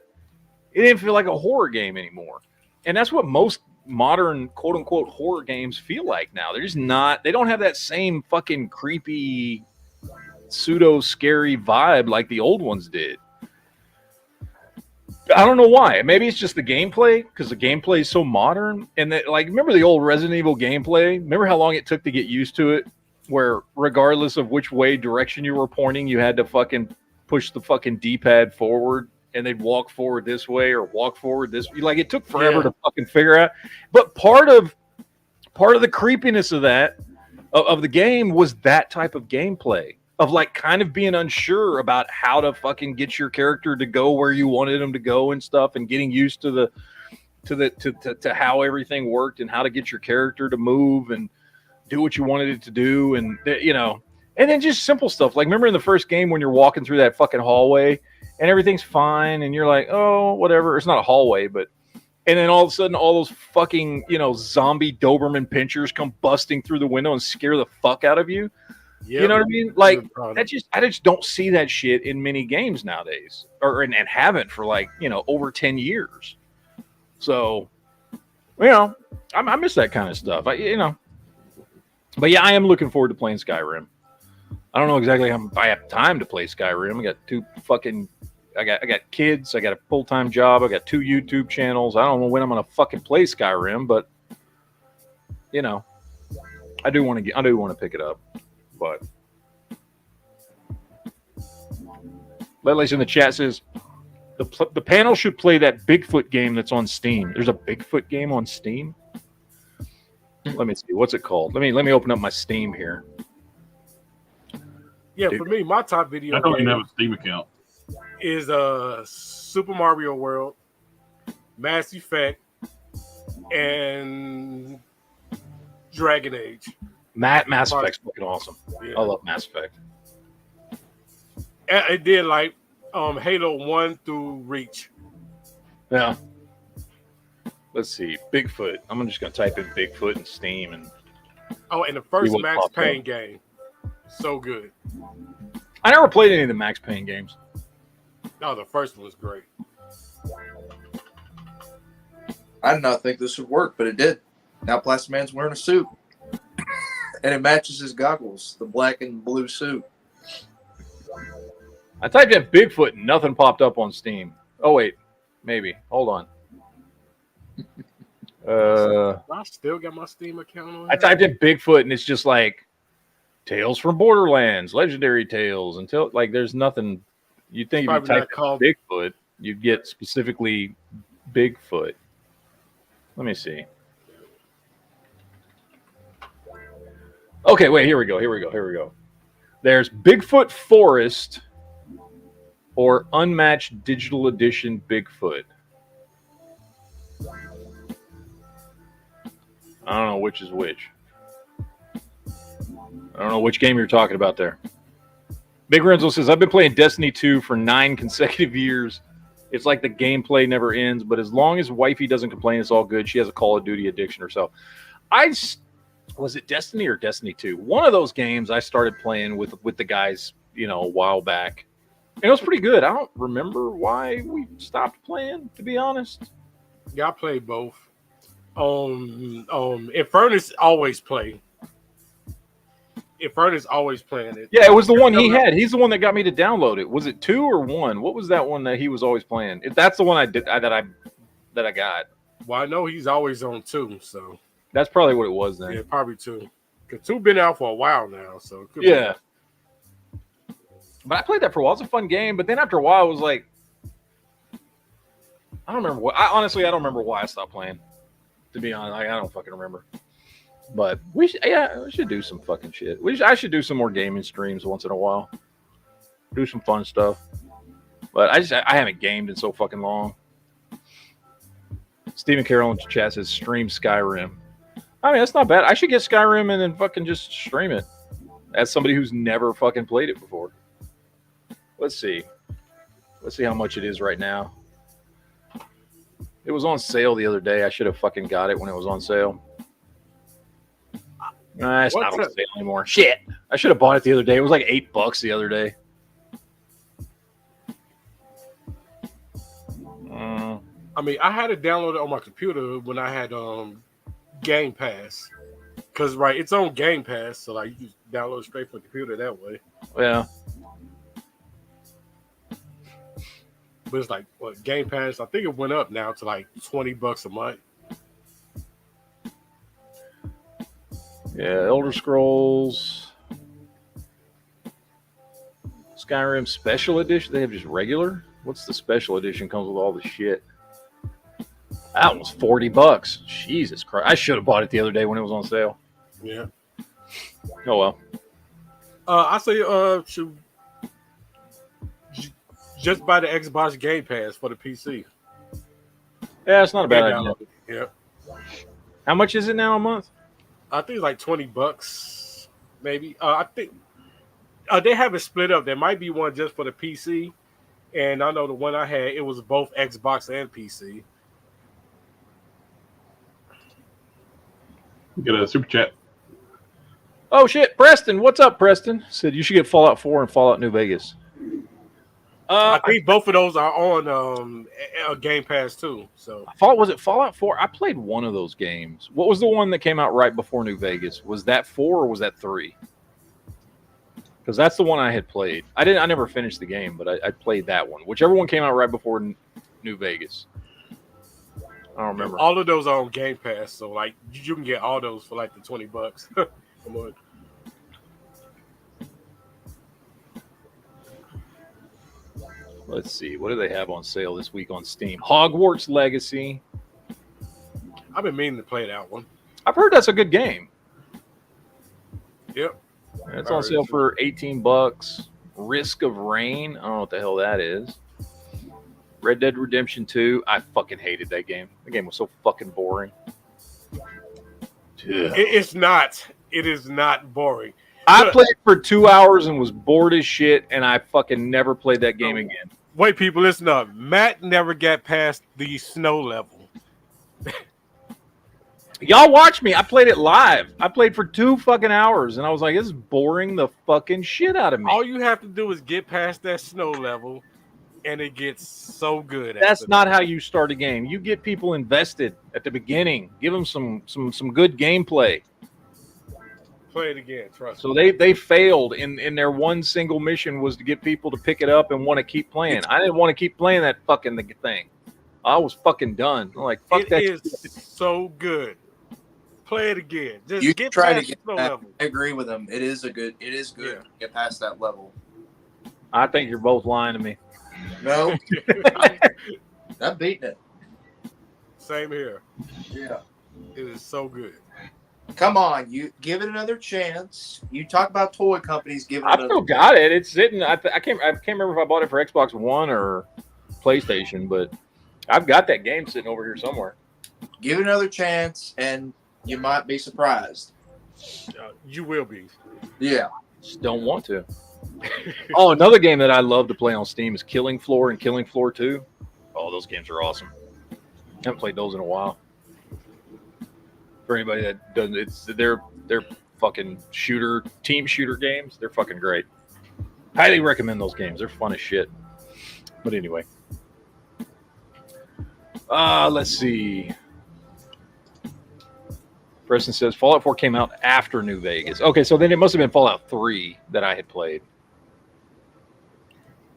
it didn't feel like a horror game anymore. And that's what most modern quote unquote horror games feel like now. They don't have that same fucking creepy pseudo scary vibe like the old ones did. I don't know why. Maybe it's just the gameplay because the gameplay is so modern. And that, like, remember the old Resident Evil gameplay? Remember how long it took to get used to it? Where regardless of which direction you were pointing, you had to fucking push the fucking D-pad forward, and they'd walk forward this way or walk forward this way. Like it took forever to fucking figure out. But part of the creepiness of that of the game was that type of gameplay. Of like kind of being unsure about how to fucking get your character to go where you wanted them to go and stuff, and getting used to how everything worked and how to get your character to move and do what you wanted it to do, and and then just simple stuff. Like remember in the first game when you're walking through that fucking hallway and everything's fine and you're like, oh, whatever. It's not a hallway, but And then all of a sudden, all those fucking, zombie Doberman pinchers come busting through the window and scare the fuck out of you. Yep. You know what I mean? Like, I just don't see that shit in many games nowadays, and haven't for over 10 years. So, I miss that kind of stuff. But yeah, I am looking forward to playing Skyrim. I don't know exactly how I have time to play Skyrim. I got kids. I got a full-time job. I got 2 YouTube channels. I don't know when I'm gonna fucking play Skyrim, but I do want to pick it up. But Leslie's in the chat says the panel should play that Bigfoot game that's on Steam. There's a Bigfoot game on Steam. Let me see. What's it called? Let me open up my Steam here. Yeah, for me, my top video I don't even game have a Steam account. is Super Mario World, Mass Effect, and Dragon Age. Mass Effect's fucking awesome. Yeah. I love Mass Effect. It did Halo 1 through Reach. Yeah. Let's see. Bigfoot. I'm just gonna type in Bigfoot in Steam and And the first what Max popped up. Payne game. So good. I never played any of the Max Payne games. No, the first one was great. I did not think this would work, but it did. Now Plastic Man's wearing a suit. And it matches his goggles, the black and blue suit. I typed in Bigfoot and nothing popped up on Steam. Oh wait, maybe. Hold on. I still got my Steam account on. I typed in Bigfoot and it's just like Tales from Borderlands, Legendary Tales, until there's nothing. You'd think if you type in Bigfoot, you'd get specifically Bigfoot. Let me see. Okay, wait, here we go. There's Bigfoot Forest or Unmatched Digital Edition Bigfoot. I don't know which is which. I don't know which game you're talking about there. Big Renzo says, I've been playing Destiny 2 for 9 consecutive years. It's like the gameplay never ends, but as long as wifey doesn't complain, it's all good. She has a Call of Duty addiction herself. Was it Destiny or Destiny 2? One of those games I started playing with the guys, a while back. And it was pretty good. I don't remember why we stopped playing, to be honest. Yeah, I played both. Infernus always play. Infernus always playing it. Yeah, it was the one he had. He's the one that got me to download it. Was it 2 or 1? What was that one that he was always playing? That's the one that I got. Well, I know he's always on 2, so that's probably what it was then. Yeah, probably 2. Because 2 been out for a while now, so it could yeah. But I played that for a while. It was a fun game, but then after a while, it was like, I don't remember what. I don't remember why I stopped playing. To be honest, I don't fucking remember. But we should do some fucking shit. I should do some more gaming streams once in a while. Do some fun stuff. But I haven't gamed in so fucking long. Stephen Carroll in chat says stream Skyrim. I mean, that's not bad. I should get Skyrim and then fucking just stream it. As somebody who's never fucking played it before. Let's see. Let's see how much it is right now. It was on sale the other day. I should have fucking got it when it was on sale. Nah, it's not on sale anymore. Shit. I should have bought it the other day. It was like $8 the other day. I mean, I had it downloaded on my computer when I had Game Pass. Because, right, it's on Game Pass. So, like, you just download it straight from the computer that way. Yeah. But it's like, what, Game Pass? I think it went up now to like $20 a month. Yeah, Elder Scrolls. Skyrim Special Edition. They have just regular? What's the Special Edition? Comes with all the shit. That was $40. Jesus Christ. I should have bought it the other day when it was on sale. Yeah. Oh, well. I say, just buy the Xbox Game Pass for the PC. Yeah, it's not a bad idea. Yeah. How much is it now a month? I think it's like $20, maybe. I think they have it split up. There might be one just for the PC, and I know the one I had, it was both Xbox and PC. Get a super chat. Oh shit, Preston, what's up, Preston? Said you should get Fallout 4 and Fallout New Vegas. I think both of those are on Game Pass too. So Was it Fallout 4? I played one of those games. What was the one that came out right before New Vegas? Was that 4 or was that 3? Because that's the one I had played. I never finished the game, but I played that one. Whichever one came out right before New Vegas. I don't remember. All of those are on Game Pass, so like you can get all those for like the $20. Come on. Let's see. What do they have on sale this week on Steam? Hogwarts Legacy. I've been meaning to play that one. I've heard that's a good game. Yep. It's on sale for $18. Risk of Rain. I don't know what the hell that is. Red Dead Redemption 2. I fucking hated that game. The game was so fucking boring. It's not. It is not boring. I played for 2 hours and was bored as shit, and I fucking never played that game again. Wait, people, listen up. Matt never got past the snow level. Y'all watch me. I played it live. I played for 2 fucking hours, and I was like, this is boring the fucking shit out of me. All you have to do is get past that snow level, and it gets so good. That's not how you start a game. You get people invested at the beginning. Give them some good gameplay. Play it again, trust So me. they failed in their one single mission was to get people to pick it up and want to keep playing. I didn't want to keep playing that fucking thing. I was fucking done. I'm like, fuck that. It is so good. Play it again. Just You get try past to get the snow that. level. I agree with him. It is good Yeah. to get past that level. I think you're both lying to me. No, I'm beating it. Same here. Yeah. It is so good. Come on, you give it another chance. You talk about toy companies giving it I still got it. It's sitting. I can't remember if I bought it for Xbox One or PlayStation, but I've got that game sitting over here somewhere. Give it another chance, and you might be surprised. You will be. Yeah. Just don't want to. Oh, another game that I love to play on Steam is Killing Floor and Killing Floor 2. Oh, those games are awesome. Haven't played those in a while. For anybody that doesn't, they're fucking team shooter games. They're fucking great. Highly recommend those games. They're fun as shit. But anyway, let's see. Preston says Fallout 4 came out after New Vegas. Okay, so then it must have been Fallout 3 that I had played.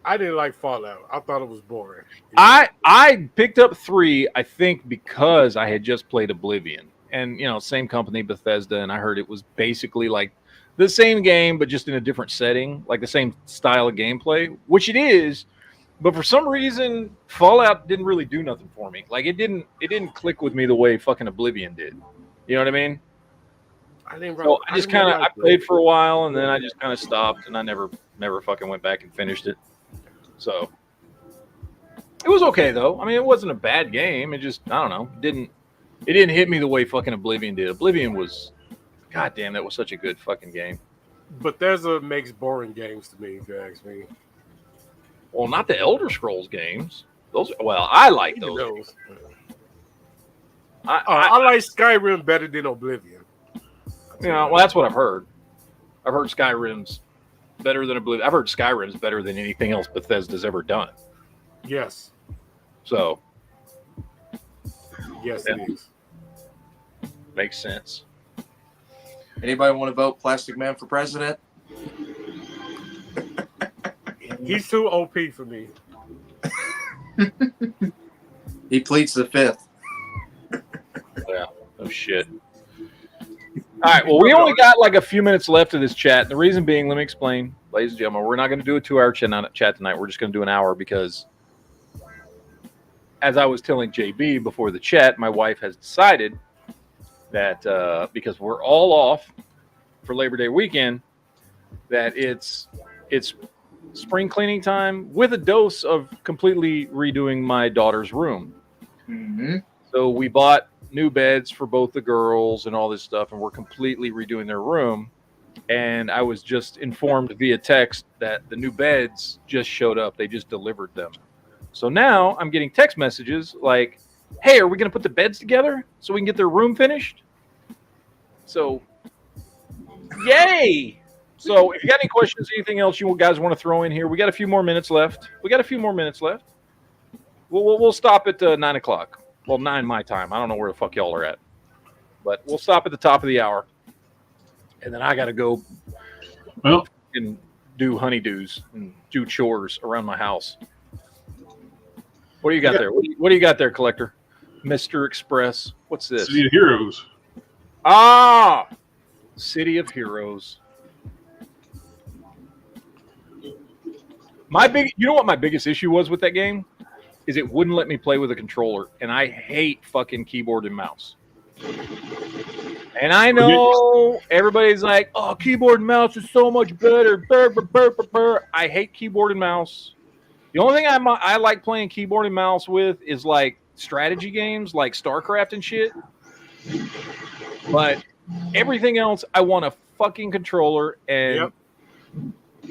I didn't like Fallout. I thought it was boring. I picked up 3, I think, because I had just played Oblivion. And, same company, Bethesda, and I heard it was basically like the same game, but just in a different setting, like the same style of gameplay, which it is. But for some reason, Fallout didn't really do nothing for me. Like it didn't click with me the way fucking Oblivion did. You know what I mean? I played for a while, and then I just kind of stopped, and I never fucking went back and finished it. So it was okay though. I mean, it wasn't a bad game. It just, I don't know, it didn't hit me the way fucking Oblivion did. Oblivion was, goddamn, that was such a good fucking game. Bethesda makes boring games to me, if you ask me. Well, not the Elder Scrolls games. I like those. I like Skyrim better than Oblivion. Well, that's what I've heard. I've heard Skyrim's better than Oblivion. I've heard Skyrim's better than anything else Bethesda's ever done. Yes. So. Yes, it is. Makes sense. Anybody want to vote Plastic Man for president? He's too OP for me. He pleads the fifth. Yeah. Oh shit. All right. Well, we only got like a few minutes left of this chat. The reason being, let me explain, ladies and gentlemen, we're not going to do a 2-hour chat tonight. We're just going to do an hour because, as I was telling JB before the chat, my wife has decided that because we're all off for Labor Day weekend, that it's spring cleaning time with a dose of completely redoing my daughter's room. Mm-hmm. So we bought new beds for both the girls and all this stuff, and we're completely redoing their room. And I was just informed via text that the new beds just showed up. They just delivered them. So now I'm getting text messages like, hey, are we going to put the beds together so we can get their room finished? So, yay! So, if you got any questions, anything else you guys want to throw in here, we got a few more minutes left. We'll stop at 9 o'clock. Well, 9 my time. I don't know where the fuck y'all are at, but we'll stop at the top of the hour, and then I got to go and do honeydews and do chores around my house. What do you got there? What do you got there, Collector? Mr. Express. What's this? City of Heroes. Ah, City of Heroes. You know what my biggest issue was with that game? Is it wouldn't let me play with a controller, and I hate fucking keyboard and mouse. And I know everybody's like, "Oh, keyboard and mouse is so much better." Burr, burr, burr, burr, burr. I hate keyboard and mouse. The only thing I like playing keyboard and mouse with is like strategy games, like StarCraft and shit. But everything else, I want a fucking controller, and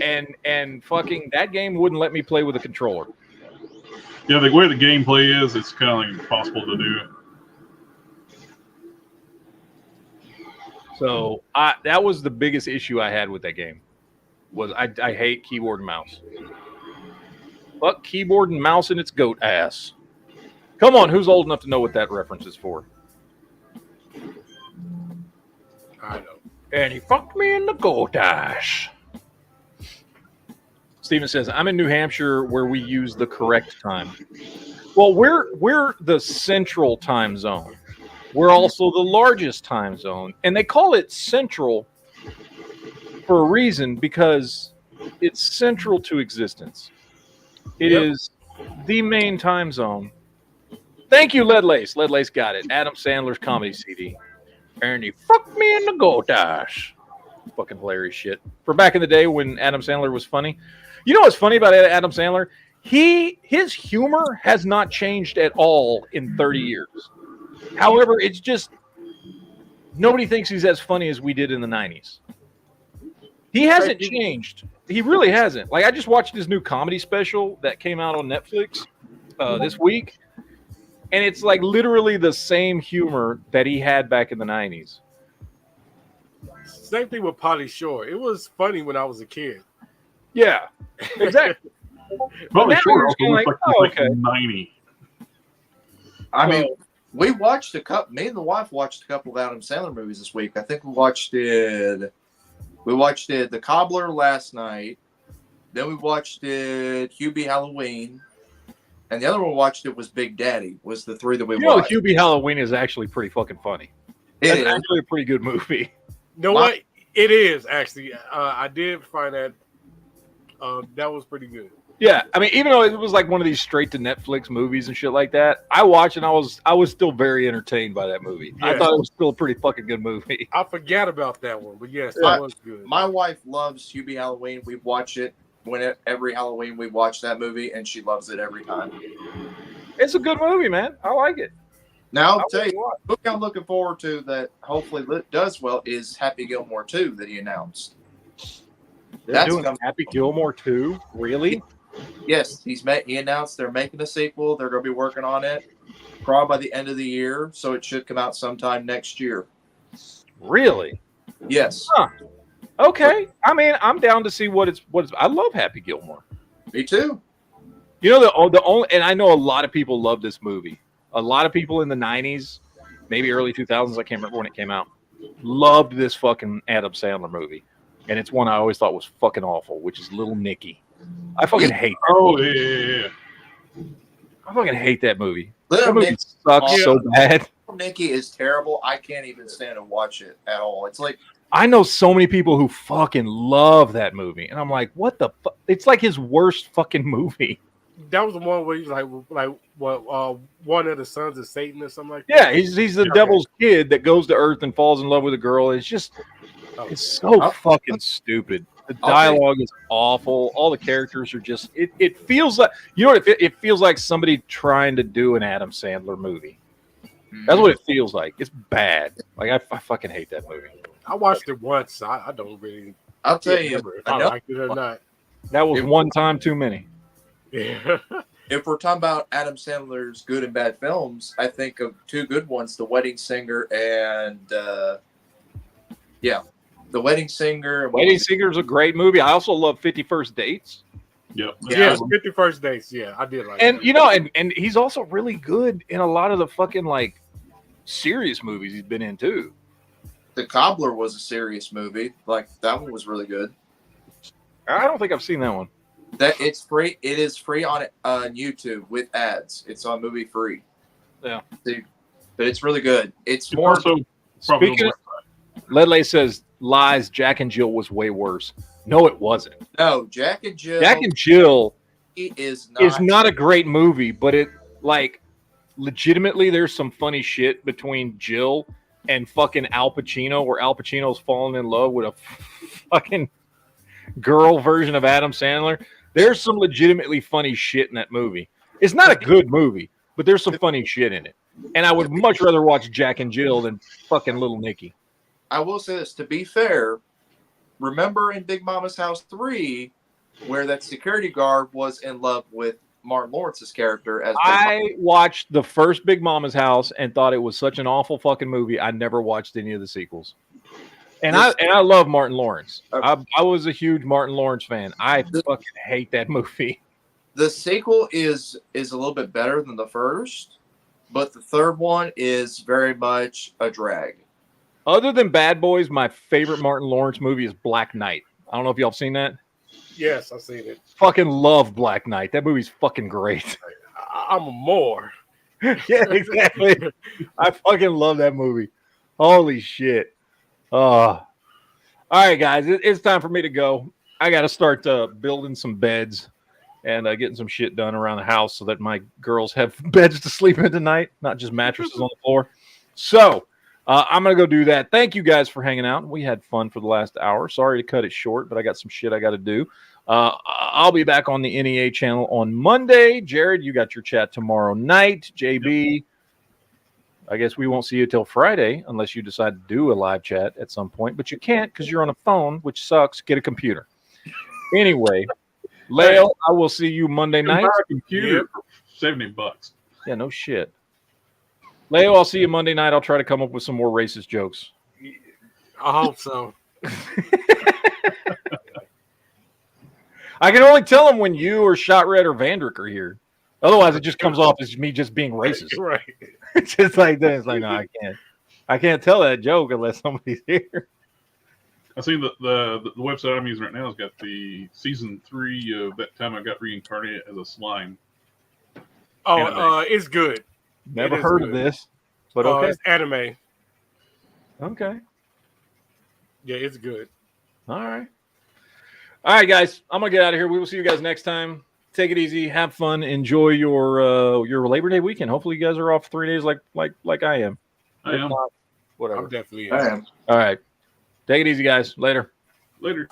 and fucking that game wouldn't let me play with a controller. Yeah, the way the gameplay is, it's kind of like impossible to do. So that was the biggest issue I had with that game. Was I hate keyboard and mouse. Fuck keyboard and mouse in its goat ass. Come on, who's old enough to know what that reference is for? I know. And he fucked me in the goat ass. Steven says, I'm in New Hampshire where we use the correct time. Well, we're the central time zone. We're also the largest time zone. And they call it central for a reason, because it's central to existence. It is the main time zone. Thank you, Lead Lace. Lead Lace got it. Adam Sandler's comedy CD. And he fucked me in the goat ass. Fucking hilarious shit. For back in the day when Adam Sandler was funny. You know what's funny about Adam Sandler? His humor has not changed at all in 30 years. However, it's just nobody thinks he's as funny as we did in the 90s. He hasn't changed. He really hasn't. Like, I just watched his new comedy special that came out on Netflix this week, and it's like literally the same humor that he had back in the 90s. Same thing with Pauly Shore. It was funny when I was a kid. Yeah, exactly. Probably Short also like, looks like 90. I mean, we watched me and the wife watched a couple of Adam Sandler movies this week. I think we watched The Cobbler last night. Then we watched Hubie Halloween. And the other one we watched was Big Daddy, was the three that we watched. Hubie Halloween is actually pretty fucking funny. It's actually a pretty good movie. You know what? It is, actually. I did find that that was pretty good. Yeah, I mean, even though it was like one of these straight to Netflix movies and shit like that, I watched and I was still very entertained by that movie. Yeah. I thought it was still a pretty fucking good movie. I forgot about that one, but yes, that was good. My wife loves Hubie Halloween. We watch it every Halloween. We watch that movie, and she loves it every time. It's a good movie, man. I like it. Now, I'll tell you what, the book I'm looking forward to that hopefully does well is Happy Gilmore 2 that he announced. That's doing Happy Gilmore 2? Really? Yes, he announced they're making a sequel. They're going to be working on it probably by the end of the year, so it should come out sometime next year. Really? Yes. Huh. Okay. I mean, I'm down to see what it's. I love Happy Gilmore. Me too. You know the only, and I know a lot of people love this movie. A lot of people in the 90s, maybe early 2000s, I can't remember when it came out, loved this fucking Adam Sandler movie. And it's one I always thought was fucking awful, which is Little Nicky. I fucking hate that movie. Yeah. I fucking hate that movie. Little That movie Nicky sucks so bad. Little Nicky is terrible. I can't even stand to watch it at all. It's like, I know so many people who fucking love that movie. And I'm like, what the fuck? It's like his worst fucking movie. That was the one where he's like what one of the sons of Satan or something like that. Yeah, he's the devil's kid that goes to Earth and falls in love with a girl. It's just, it's so fucking stupid. The dialogue is awful. All the characters are just, it feels like, you know what, it feels like somebody trying to do an Adam Sandler movie. That's what it feels like. It's bad. Like, I fucking hate that movie. I watched it once. I don't really. I'll tell you, if I liked it or not. That was one time too many. Yeah. If we're talking about Adam Sandler's good and bad films, I think of two good ones: The Wedding Singer and Yeah, The Wedding Singer. and what Wedding was it? Singer is a great movie. I also love 50 First Dates. Yep. Yes, 51st Dates. Yeah, I did like And that. you know, and he's also really good in a lot of the fucking like serious movies he's been in too. The Cobbler was a serious movie. Like that one was really good. I don't think I've seen that one. That it's free. It is free on YouTube with ads. It's on Movie Free. Yeah. Dude, but it's really good. It's It's more. also probably Speaking on of, Ledley says lies. Jack and Jill was way worse. No, it wasn't. No, Jack and Jill. Jack and Jill is not a great movie, but it like legitimately there's some funny shit between Jill and fucking Al Pacino, where Al Pacino's falling in love with a fucking girl version of Adam Sandler. There's some legitimately funny shit in that movie. It's not a good movie, but there's some funny shit in it. And I would much rather watch Jack and Jill than fucking Little Nicky. I will say this, to be fair, remember in Big Mama's House 3 where that security guard was in love with Martin Lawrence's character as I watched the first Big Mama's House and thought it was such an awful fucking movie. I never watched any of the sequels. And I love Martin Lawrence. I was a huge Martin Lawrence fan. I fucking hate that movie. The sequel is a little bit better than the first, but the third one is very much a drag. Other than Bad Boys, my favorite Martin Lawrence movie is Black Knight. I don't know if y'all have seen that. Yes, I've seen it. Fucking love Black Knight. That movie's fucking great. I'm a Moor. Yeah, exactly. I fucking love that movie. Holy shit. All right, guys. It's time for me to go. I got to start building some beds and getting some shit done around the house so that my girls have beds to sleep in tonight, not just mattresses on the floor. So I'm going to go do that. Thank you guys for hanging out. We had fun for the last hour. Sorry to cut it short, but I got some shit I got to do. I'll be back on the NEA channel on Monday. Jared, you got your chat tomorrow night. JB, I guess we won't see you till Friday unless you decide to do a live chat at some point, but you can't because you're on a phone, which sucks. Get a computer. Anyway, Leo, I will see you Monday night. buy a computer for $70. Yeah, no shit. Leo, I'll see you Monday night. I'll try to come up with some more racist jokes. I hope so. I can only tell them when you or Shot Red or Vandrick are here. Otherwise, it just comes off as me just being racist. Right. It's just like that. It's like, no, I can't. I can't tell that joke unless somebody's here. I see the website I'm using right now has got the season 3 of That Time I Got Reincarnated as a Slime. Oh, it's good. Never It is heard good. of this, but okay. It's anime. Okay. Yeah, it's good. All right. All right, guys. I'm gonna get out of here. We will see you guys next time. Take it easy. Have fun. Enjoy your Labor Day weekend. Hopefully, you guys are off 3 days like I am. I am. Whatever. I'm definitely. I am. All right. Take it easy, guys. Later. Later.